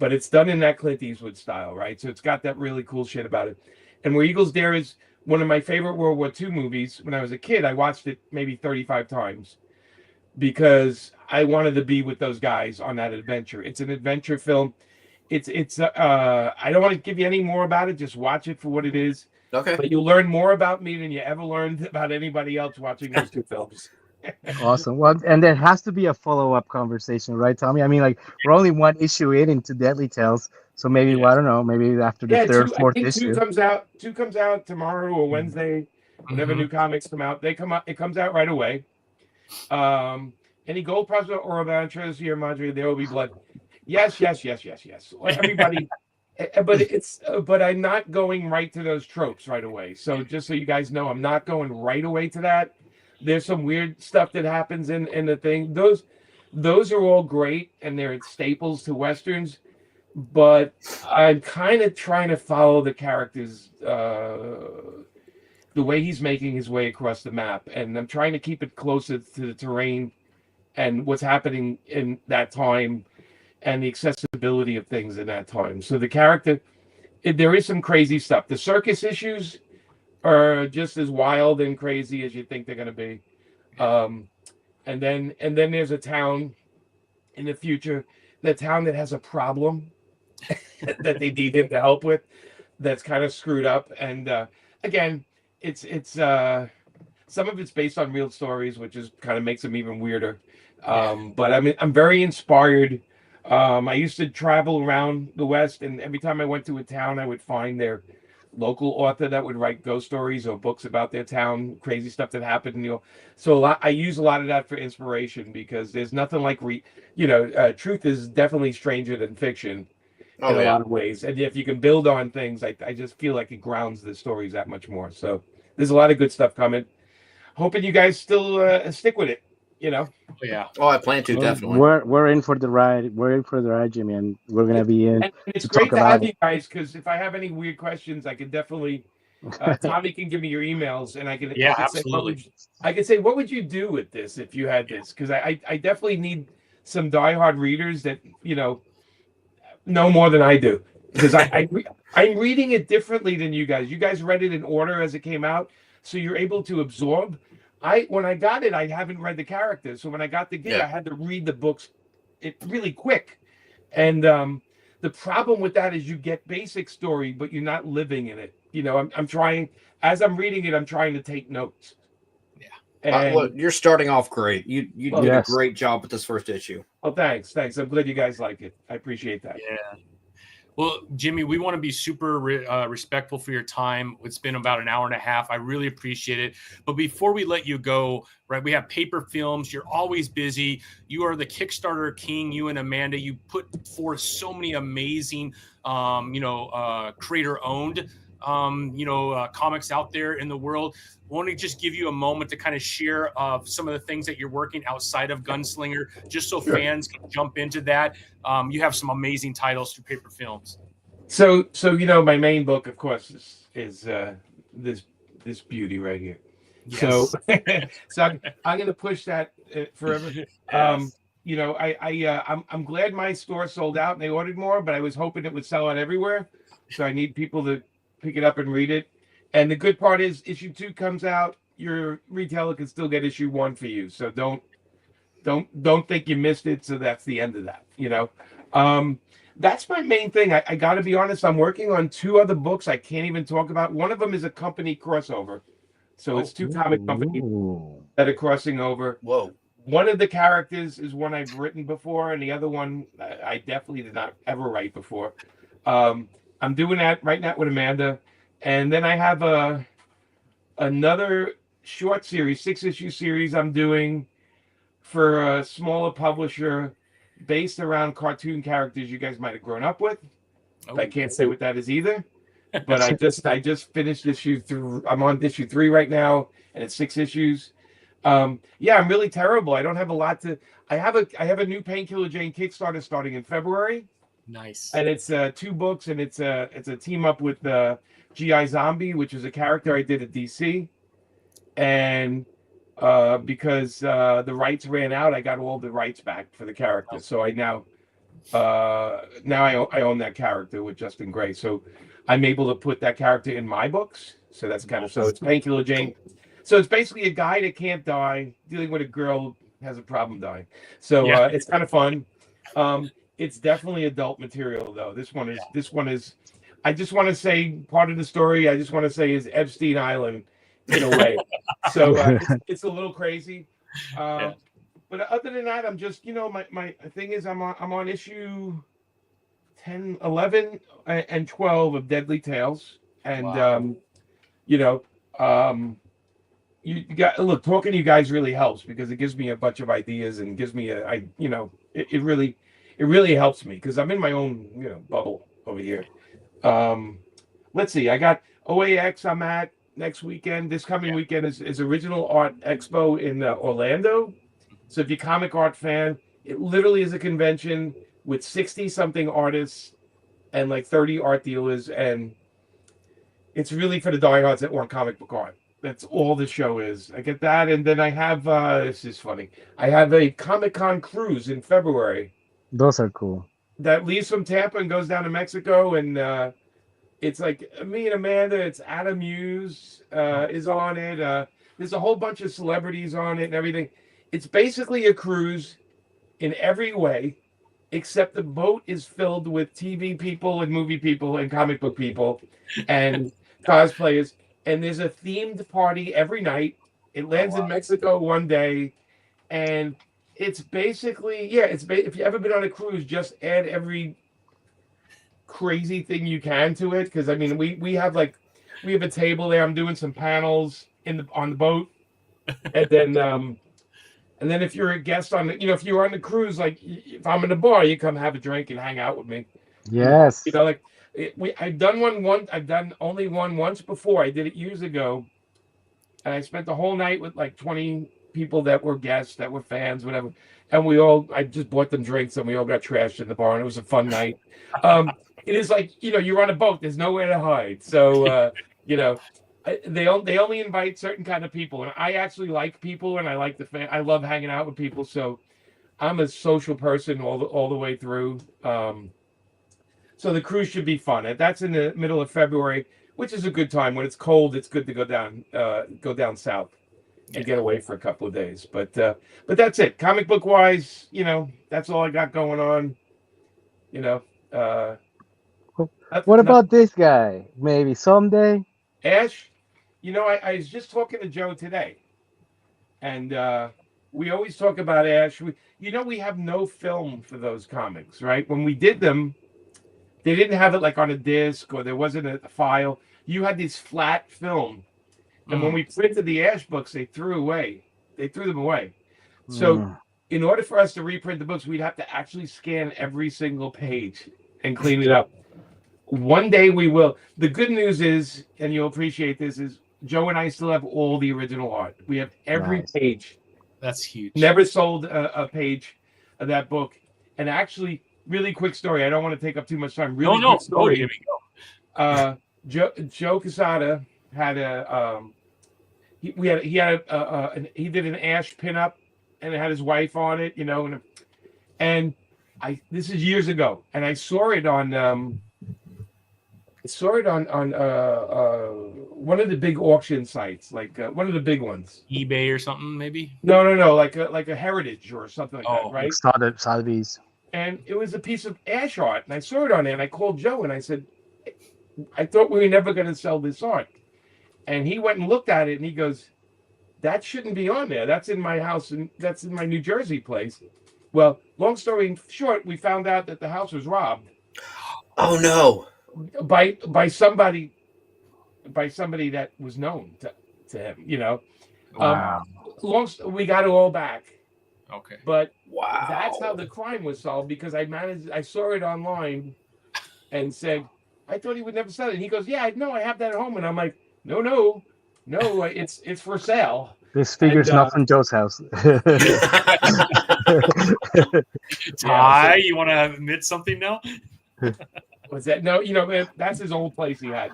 but it's done in that Clint Eastwood style, right? So it's got that really cool shit about it. And Where Eagles Dare is one of my favorite World War II movies. When I was a kid, I watched it maybe 35 times because I wanted to be with those guys on that adventure. It's an adventure film. It's I don't want to give you any more about it. Just watch it for what it is. Okay. But you'll learn more about me than you ever learned about anybody else watching those two films. Awesome. Well, and there has to be a follow-up conversation, right, Tommy? I mean, like, we're only one issue into Deadly Tales, so maybe I don't know, maybe after the third, fourth issue. Two comes out tomorrow or Wednesday, whenever new comics come out. It comes out right away. Any gold prospect or adventures here, Madre, there will be blood. Yes. Everybody, but I'm not going right to those tropes right away. So just so you guys know, I'm not going right away to that. There's some weird stuff that happens in the thing. Those are all great and they're staples to Westerns, but I'm kind of trying to follow the characters, the way he's making his way across the map, and I'm trying to keep it closer to the terrain and what's happening in that time. And the accessibility of things in that time. So the character, there is some crazy stuff. The circus issues are just as wild and crazy as you think they're going to be. And then there's a town in the future, the town that has a problem that they need him to help with. That's kind of screwed up. And again, it's some of it's based on real stories, which is kind of makes them even weirder. But I'm very inspired. I used to travel around the West, and every time I went to a town, I would find their local author that would write ghost stories or books about their town, crazy stuff that happened. So I use a lot of that for inspiration because there's nothing like truth is definitely stranger than fiction in a lot of ways. And if you can build on things, I just feel like it grounds the stories that much more. So there's a lot of good stuff coming. Hoping you guys still stick with it. Yeah. Oh, I plan to, definitely. We're in for the ride. We're in for the ride, Jimmy, and we're gonna be in. And it's great to have you guys because if I have any weird questions, I can definitely. Tommy can give me your emails, and I can. Yeah, absolutely. I can say, what would you do with this if you had this? Because I definitely need some diehard readers that know more than I do. Because I'm reading it differently than you guys. You guys read it in order as it came out, so you're able to absorb. when I got it, I haven't read the characters. So when I got the gig, Yeah. I had to read the books it really quick. And the problem with that is you get basic story, but you're not living in it. You know, I'm trying, as I'm reading it, I'm trying to take notes. Yeah. And Well, you're starting off great. You Well, did a yes. great job with this first issue. oh, thanks. I'm glad you guys like it. I appreciate that. Yeah. Well, Jimmy, we want to be super respectful for your time. It's been about an hour and a half. I really appreciate it. But before we let you go, right, we have paper films. You're always busy. You are the Kickstarter king, you and Amanda. You put forth so many amazing, creator-owned, comics out there in the world. I want to just give you a moment to kind of share some of the things that you're working outside of Gunslinger, just so Sure. fans can jump into that. You have some amazing titles through paper films. So my main book, of course, is this beauty right here. Yes. So I'm going to push that forever. Yes. I'm glad my store sold out and they ordered more, but I was hoping it would sell out everywhere. So I need people to pick it up and read it. And the good part is issue 2 comes out, your retailer can still get issue 1 for you. So don't think you missed it. So that's the end of that, That's my main thing. I got to be honest. I'm working on 2 other books I can't even talk about. One of them is a company crossover. So it's 2 comic companies Ooh. that are crossing over. Whoa. One of the characters is one I've written before, and the other one I definitely did not ever write before. I'm doing that right now with Amanda. And then I have another short series, 6-issue series I'm doing for a smaller publisher based around cartoon characters you guys might have grown up with. Oh. I can't say what that is either. But I just finished issue 3. I'm on issue 3 right now, and it's 6 issues. I'm really terrible. I don't have a lot to. I have a new Painkiller Jane Kickstarter starting in February. Nice. And it's 2 books, and it's a team up with GI Zombie, which is a character I did at DC. And because the rights ran out, I got all the rights back for the character. So I now I own that character with Justin Gray. So I'm able to put that character in my books. So that's kind of, so it's Painkiller Jane. So it's basically a guy that can't die dealing with a girl who has a problem dying. So it's kind of fun. It's definitely adult material though. This one is I just want to say part of the story I just want to say is Epstein Island in a way. So it's a little crazy. But other than that, I'm just, my thing is I'm on issue 10, 11, and 12 of Deadly Tales. And Wow. You got look, talking to you guys really helps because it gives me a bunch of ideas and gives me it really helps me because I'm in my own bubble over here. Let's see, I got OAX I'm at next weekend. This coming weekend is Original Art Expo in Orlando. So if you're a comic art fan, it literally is a convention with 60 something artists and like 30 art dealers, and it's really for the diehards that want comic book art. That's all the show is. I get that, and then I have this is funny. I have a Comic-Con cruise in February Those are cool. that leaves from Tampa and goes down to Mexico, and it's like me and Amanda. It's Adam Hughes is on it. There's a whole bunch of celebrities on it and everything. It's basically a cruise in every way, except the boat is filled with TV people and movie people and comic book people and cosplayers. And there's a themed party every night. It lands in Mexico one day, and it's basically if you've ever been on a cruise, just add every crazy thing you can to it. Because I mean, we have a table there. I'm doing some panels on the boat, and then if you're a guest on if you're on the cruise, like if I'm in the bar, you come have a drink and hang out with me. Yes. I've done one once. I've done only one once before. I did it years ago, and I spent the whole night with like 20 people that were guests, that were fans, whatever. And I just bought them drinks, and we all got trashed in the bar, and it was a fun night. It is like you're on a boat. There's nowhere to hide. So they only invite certain kind of people, and I actually like people, and I like I love hanging out with people. So I'm a social person all the way through. So the cruise should be fun. That's in the middle of February, which is a good time. When it's cold, it's good to go down south. and get away for a couple of days. But that's it. Comic book wise, that's all I got going on. What about this guy? Maybe someday. Ash? I was just talking to Joe today, and we always talk about Ash. We have no film for those comics, right? When we did them, they didn't have it like on a disc or there wasn't a file. You had this flat film. And when we printed the Ash books, they threw them away. So in order for us to reprint the books, we'd have to actually scan every single page and clean it up. One day we will. The good news is, and you'll appreciate this, is Joe and I still have all the original art. We have every page. That's huge. Never sold a page of that book. And actually, really quick story. I don't want to take up too much time. Really quick story. Here we go. Joe Quesada had he did an Ash pinup, and it had his wife on it, and this is years ago, and I saw it on one of the big auction sites, like one of the big ones, eBay or something, maybe. No, like a Heritage or something like that, right? Sotheby's. And it was a piece of Ash art, and I saw it on there, and I called Joe and I said, I thought we were never going to sell this art. And he went and looked at it, and he goes, that shouldn't be on there. That's in my house, and that's in my New Jersey place. Well, long story short, we found out that the house was robbed. Oh, no. By somebody that was known to him, Wow. We got it all back. Okay. But wow, that's how the crime was solved, because I saw it online and said, I thought he would never sell it. And he goes, yeah, I have that at home. And I'm like, no, it's for sale. This figure's not from Joe's house. Ty, you want to admit something now? What's that? No, that's his old place he had.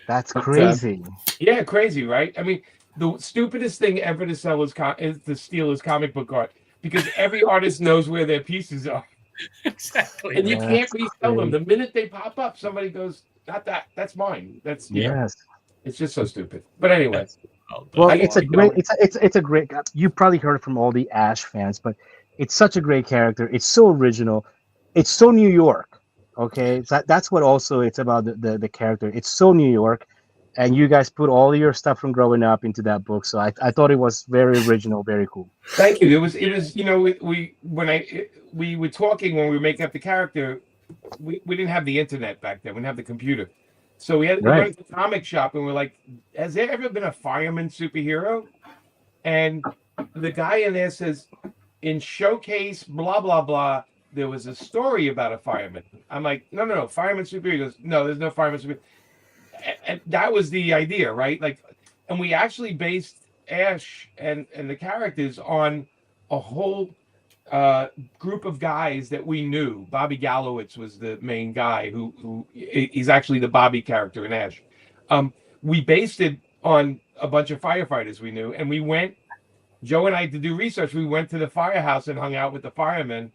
That's crazy. Yeah, crazy, right? I mean, the stupidest thing ever to sell is to steal is comic book art, because every artist knows where their pieces are. Exactly. And you can't resell them. The minute they pop up, somebody goes, not that. That's mine. That's it's just so stupid. But anyway. Well, it's a great. You probably heard it from all the Ash fans, but it's such a great character. It's so original. It's so New York. Okay, so that's what also it's about the character. It's so New York, and you guys put all your stuff from growing up into that book. So I thought it was very original, very cool. Thank you. It was we were talking when we were making up the character. We didn't have the internet back then. We didn't have the computer. So we went to the comic shop and we're like, has there ever been a fireman superhero? And the guy in there says, in Showcase, blah, blah, blah, there was a story about a fireman. I'm like, no, fireman superhero. He goes, no, there's no fireman superhero. And that was the idea, right? Like, and we actually based Ash and the characters on a whole group of guys that we knew. Bobby Gallowitz was the main guy who he's actually the Bobby character in Ash. We based it on a bunch of firefighters we knew, and we went, Joe and I, to do research. We went to the firehouse and hung out with the firemen,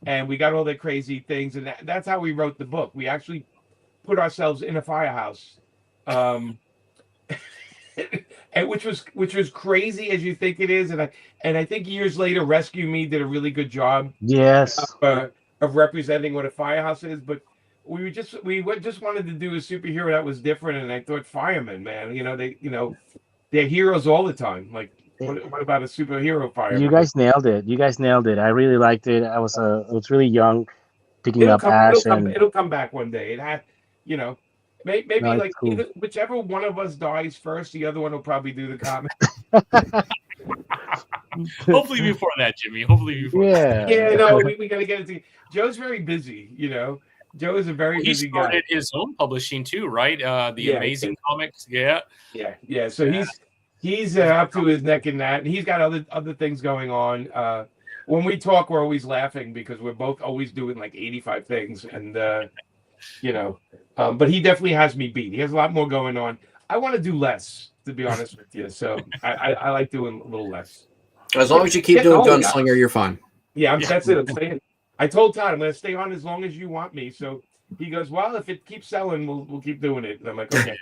and we got all their crazy things, and that's how we wrote the book. We actually put ourselves in a firehouse, and which was crazy as you think it is, and I think years later, Rescue Me did a really good job. Yes. Of representing what a firehouse is, but we just wanted to do a superhero that was different, and I thought firemen, man, they're heroes all the time. Like, what about a superhero fireman? You guys nailed it. I really liked it. I was really young, picking up Ash, it'll come back one day. It had, maybe No, like cool. either, whichever one of us dies first, the other one will probably do the comic. Hopefully before that, Jimmy. Hopefully before. Yeah. Yeah, no, we got to get it together. Joe's very busy, Joe is a very busy guy. He started his own publishing too, right? The Amazing Comics. Yeah. So he's up to his neck in that, and he's got other things going on. When we talk, we're always laughing because we're both always doing like 85 things, and but he definitely has me beat. He has a lot more going on. I want to do less, to be honest with you. So I like doing a little less. As long as you keep doing Gunslinger, you're fine. Yeah, that's it. I'm staying. I told Todd I'm going to stay on as long as you want me. So he goes, well, if it keeps selling, we'll keep doing it. And I'm like, okay.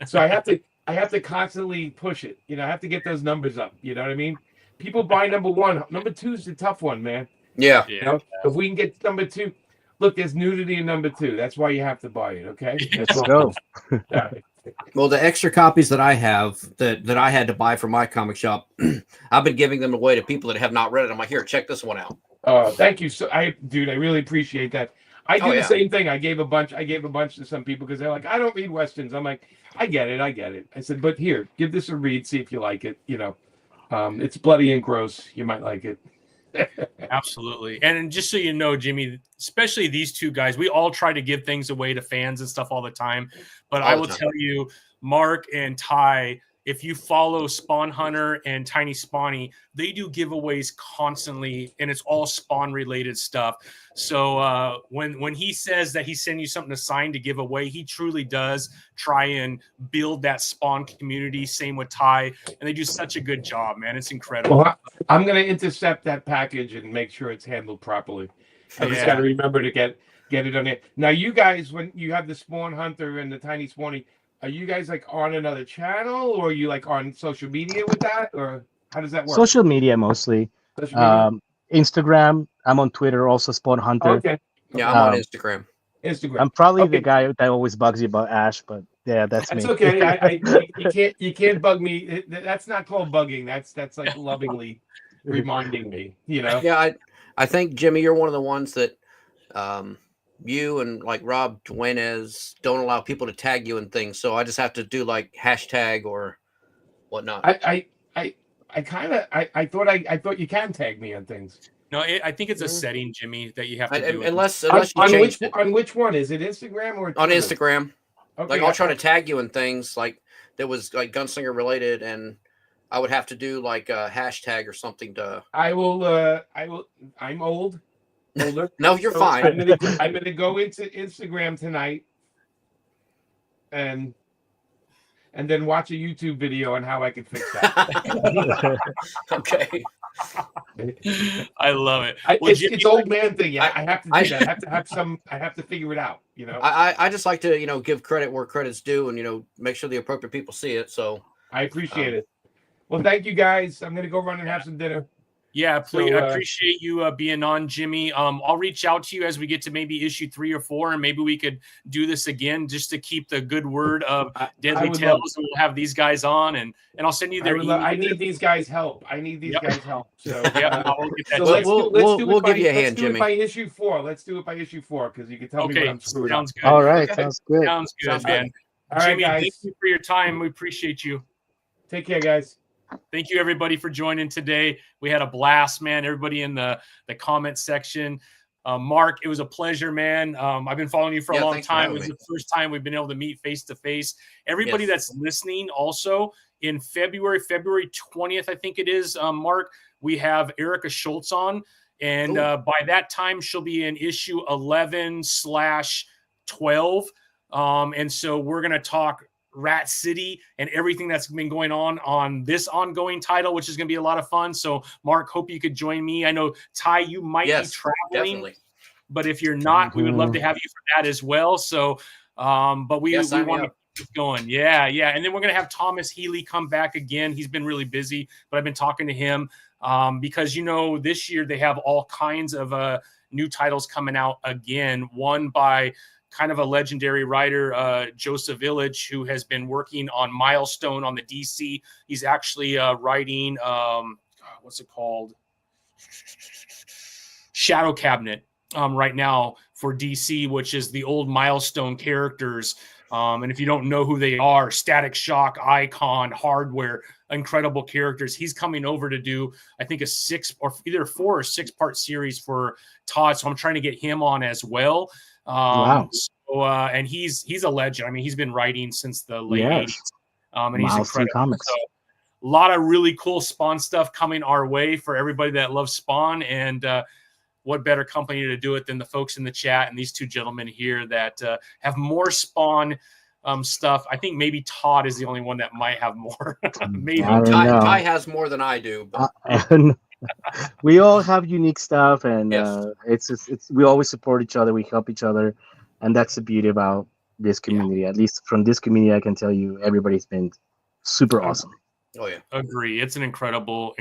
So I I have to constantly push it. You know, I have to get those numbers up. You know what I mean? People buy number one. Number two is the tough one, man. Yeah. You know, if we can get number two, look, there's nudity in number two. That's why you have to buy it. Okay, Let's go. Yeah. Well, the extra copies that I have that I had to buy from my comic shop, I've been giving them away to people that have not read it. I'm like, here, check this one out. Thank you. So dude, I really appreciate that. I do the same thing. I gave a bunch to some people because they're like, I don't read Westerns. I'm like, I get it. I said, but here, give this a read, see if you like it. You know, it's bloody and gross. You might like it. Absolutely. And just so you know, Jimmy, especially these two guys, we all try to give things away to fans and stuff all the time. But I will tell you, Mark and Ty, if you follow Spawnhunter and Tinyspawny, they do giveaways constantly, and it's all Spawn related stuff. So when he says that he's sending you something to sign to give away, he truly does try and build that Spawn community. Same with Ty, and they do such a good job, man. It's incredible. Well, I'm going to intercept that package and make sure it's handled properly. I just got to remember to get it on it. Now, you guys, when you have the Spawnhunter and the Tinyspawny, are you guys like on another channel, or are you like on social media with that, or how does that work? Social media mostly. Social media? Instagram. I'm on Twitter, also Spawnhunter. Okay. Yeah, I'm on Instagram. Instagram. I'm probably the guy that always bugs you about Ash, but yeah, that's me. Okay. You can't bug me. That's not called bugging. That's like lovingly reminding me. You know. Yeah, I think Jimmy, you're one of the ones that you and like Rob Duenes don't allow people to tag you and things. So I just have to do like hashtag or whatnot. I thought you can tag me on things. No, I think it's a setting, Jimmy, that you have to do. Unless you on change which one is it? Instagram or Twitter? on Instagram? Okay, like I'll try to tag you and things like that was like Gunslinger related, and I would have to do like a hashtag or something to. I will. I'm older. No, you're fine. I'm gonna go into Instagram tonight, and then watch a YouTube video on how I can fix that. Okay. I love it. It's old man thing. Yeah, I have to do that. I have to figure it out. You know. I just like to give credit where credit's due, and make sure the appropriate people see it. So I appreciate it. Well, thank you guys. I'm gonna go run and have some dinner. Yeah, please. I appreciate you being on, Jimmy. I'll reach out to you as we get to maybe issue 3 or 4, and maybe we could do this again just to keep the good word of Deadly Tales. And we'll have these guys on, and I'll send you their email. I need these guys' help. So yeah, we'll get that. So we'll give you a hand, Jimmy. Let's do it by issue 4. Let's do it by issue 4 because you can tell me what I'm screwed sounds up. Good. All right, okay. sounds good. Sounds good, man. All right, Jimmy, guys. thank you for your time. We appreciate you. Take care, guys. Thank you, everybody, for joining today. We had a blast, man. Everybody in the comment section. Mark, it was a pleasure, man. I've been following you for a long time. It was the first time we've been able to meet face-to-face. Everybody that's listening also, in February 20th, I think it is, Mark, we have Erica Schultz on. And by that time, she'll be in issue 11/12. And so we're going to talk Rat City and everything that's been going on this ongoing title, which is going to be a lot of fun. So Mark, hope you could join me. I know Ty, you might be traveling, definitely. But if you're not, we would love to have you for that as well. So, but we want to keep going. Yeah. And then we're going to have Thomas Healy come back again. He's been really busy, but I've been talking to him because, this year they have all kinds of new titles coming out again. One by kind of a legendary writer, Joseph Village, who has been working on Milestone on the DC. He's actually writing, what's it called? Shadow Cabinet right now for DC, which is the old Milestone characters. And if you don't know who they are, Static Shock, Icon, Hardware, incredible characters. He's coming over to do, I think, either 4 or 6 part series for Todd. So I'm trying to get him on as well. Wow. So, and he's a legend. I mean, he's been writing since the late 80s. And he's incredible. Comics. So, a lot of really cool Spawn stuff coming our way for everybody that loves Spawn. And what better company to do it than the folks in the chat and these two gentlemen here that have more Spawn stuff. I think maybe Todd is the only one that might have more. Maybe Ty has more than I do. But... we all have unique stuff, and it's we always support each other. We help each other, and that's the beauty about this community. At least from this community, I can tell you, everybody's been super awesome. Oh yeah, Agree. It's an incredible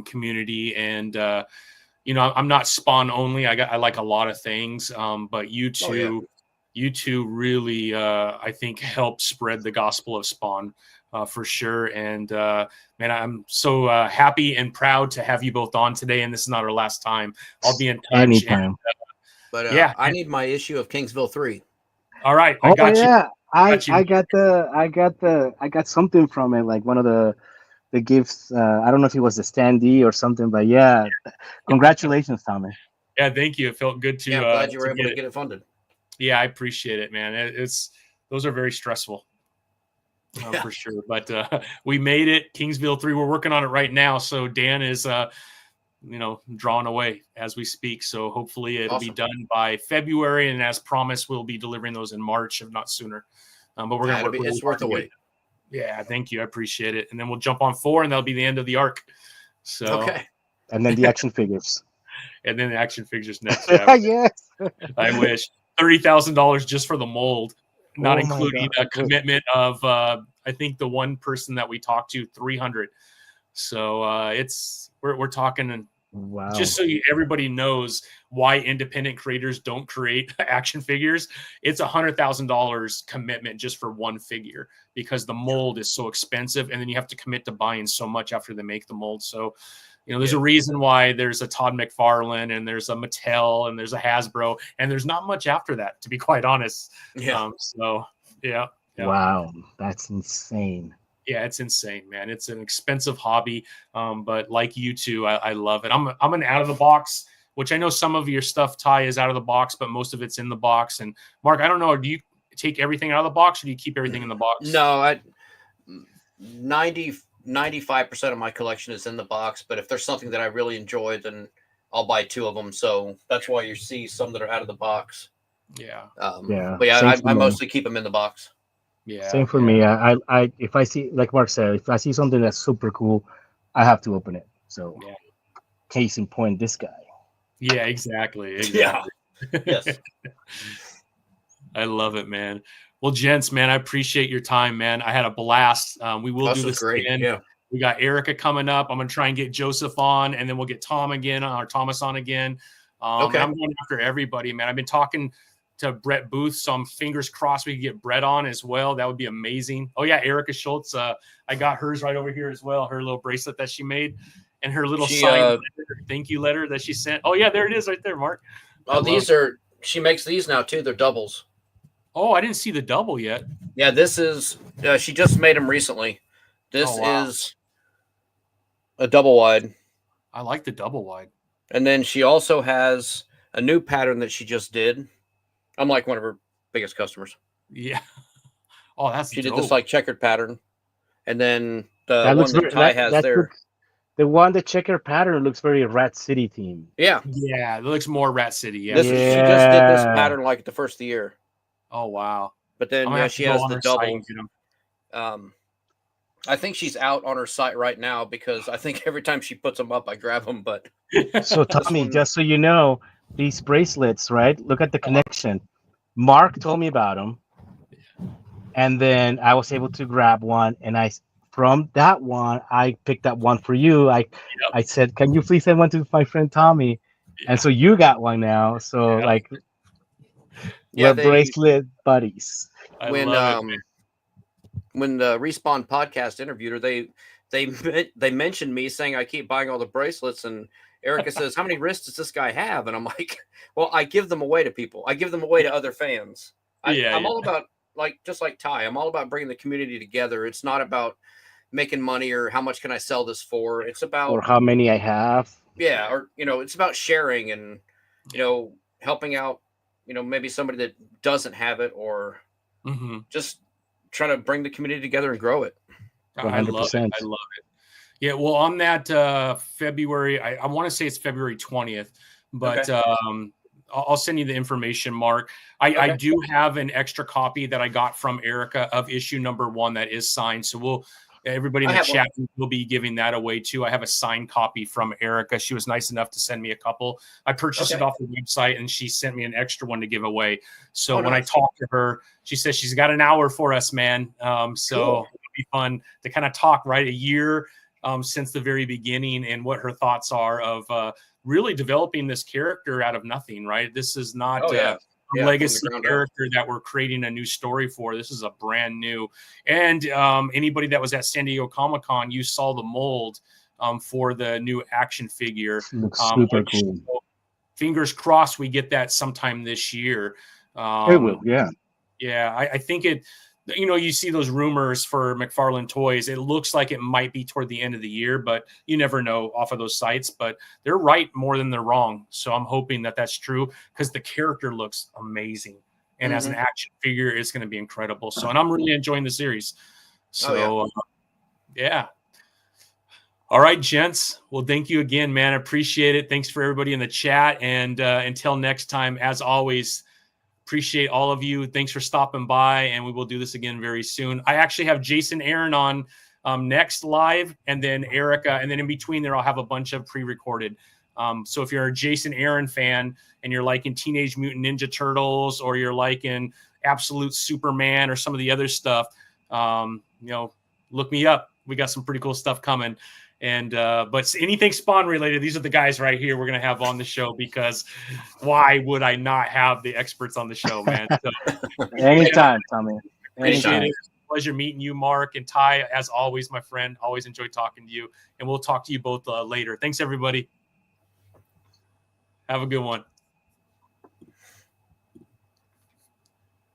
community, and I'm not Spawn only. I like a lot of things, but you two really I think help spread the gospel of Spawn for sure. And man, I'm so happy and proud to have you both on today. And this is not our last time. I'll be in touch. Anytime. But yeah, I need my issue of Kingsville 3. All right, I got you. I got something from it, like one of the gifts. I don't know if it was the standee or something, but yeah, congratulations, Tommy. Yeah, thank you. It felt good to. Yeah, I'm glad you were able to get it funded. Yeah, I appreciate it, man. Those are very stressful. For sure. But we made it. Kingsville 3, we're working on it right now. So Dan is, drawing away as we speak. So hopefully it'll be done by February. And as promised, we'll be delivering those in March, if not sooner. But we're going to work. It's worth the wait. Yeah, thank you. I appreciate it. And then we'll jump on 4, and that'll be the end of the arc. So okay. And then the action figures. And then the action figures next. Yes. I wish. $30,000 just for the mold. Not including a commitment of I think the one person that we talked to, 300. So we're talking. Wow. Just so everybody knows why independent creators don't create action figures, it's $100,000 commitment just for one figure, because the mold is so expensive, and then you have to commit to buying so much after they make the mold. So there's a reason why there's a Todd McFarlane, and there's a Mattel, and there's a Hasbro, and there's not much after that, to be quite honest. Yeah. Yeah. Wow, that's insane. Yeah, it's insane, man. It's an expensive hobby, but like you two, I love it. I'm an out of the box, which I know some of your stuff, Ty, is out of the box, but most of it's in the box. And Mark, I don't know, do you take everything out of the box, or do you keep everything in the box? No, 95% of my collection is in the box, but if there's something that I really enjoy, then I'll buy 2 of them. So that's why you see some that are out of the box. Yeah. But yeah, I mostly keep them in the box. Yeah. Same for me. I if I see, like Mark said, if I see something that's super cool, I have to open it. So case in point, this guy. Yeah, exactly. Yeah. Yes. I love it, man. Well, gents, man, I appreciate your time, man. I had a blast. We will do this again. Yeah. We got Erica coming up. I'm going to try and get Joseph on, and then we'll get Thomas on again. Okay. I'm going after everybody, man. I've been talking to Brett Booth, so I'm fingers crossed we can get Brett on as well. That would be amazing. Oh, yeah, Erica Schultz. I got hers right over here as well, her little bracelet that she made, and her little signed thank you letter that she sent. Oh, yeah, there it is right there, Mark. She makes these now, too. They're doubles. Oh, I didn't see the double yet. Yeah, this is she just made them recently. This is a double wide. I like the double wide. And then she also has a new pattern that she just did. I'm like one of her biggest customers. Yeah. Oh, she dope. did this like checkered pattern. And then the one that Ty has there. The one, the checker pattern looks very Rat City theme. Yeah. Yeah, it looks more Rat City. Yeah. She just did this pattern like the first of the year. Oh, wow. But then she has the double. I think she's out on her site right now, because I think every time she puts them up, I grab them. But so Tommy, just so you know, these bracelets, right? Look at the connection. Mark told me about them, and then I was able to grab one, and from that one, I picked up one for you. I said, "Can you please send one to my friend Tommy?" Yeah. And so you got one now. So we're bracelet buddies. When the Respawn podcast interviewed her, they mentioned me, saying I keep buying all the bracelets, and Erica says, "How many wrists does this guy have?" And I'm like, "Well, I give them away to people. I give them away to other fans. I'm all about, just like Ty, I'm all about bringing the community together. It's not about making money or how much can I sell this for. It's about or how many I have. Yeah, or it's about sharing and helping out maybe somebody that doesn't have it, or just trying to bring the community together and grow it. 100%. I love it. Yeah, well, on that February, I want to say it's February 20th, but I'll send you the information, Mark. I do have an extra copy that I got from Erica of issue number 1 that is signed, so Everybody in I the have chat will be giving that away too. I have a signed copy from Erica. She was nice enough to send me a couple. I purchased it off the website, and she sent me an extra one to give away. So when I talked to her, she says she's got an hour for us, man. So it'll be fun to kind of talk a year since the very beginning and what her thoughts are of really developing this character out of nothing, right? This is not a legacy character that we're creating a new story for. This is a brand new. And anybody that was at San Diego Comic-Con, you saw the mold for the new action figure. Looks super cool. Fingers crossed we get that sometime this year. It will, yeah. Yeah, I think it, you see those rumors for McFarlane Toys. It looks like it might be toward the end of the year, but you never know off of those sites. But they're right more than they're wrong. So I'm hoping that that's true because the character looks amazing. And as an action figure, it's going to be incredible. So, and I'm really enjoying the series. So, yeah. All right, gents. Well, thank you again, man. I appreciate it. Thanks for everybody in the chat. And until next time, as always, appreciate all of you. Thanks for stopping by, and we will do this again very soon. I actually have Jason Aaron on next live, and then Erica, and then in between there I'll have a bunch of pre-recorded. So if you're a Jason Aaron fan and you're liking Teenage Mutant Ninja Turtles, or you're liking Absolute Superman or some of the other stuff, look me up. We got some pretty cool stuff coming. And but anything Spawn related, these are the guys right here we're gonna have on the show, because why would I not have the experts on the show, man? So, anytime, Tommy. Appreciate it. Pleasure meeting you, Mark and Ty. As always, my friend. Always enjoy talking to you, and we'll talk to you both later. Thanks, everybody. Have a good one.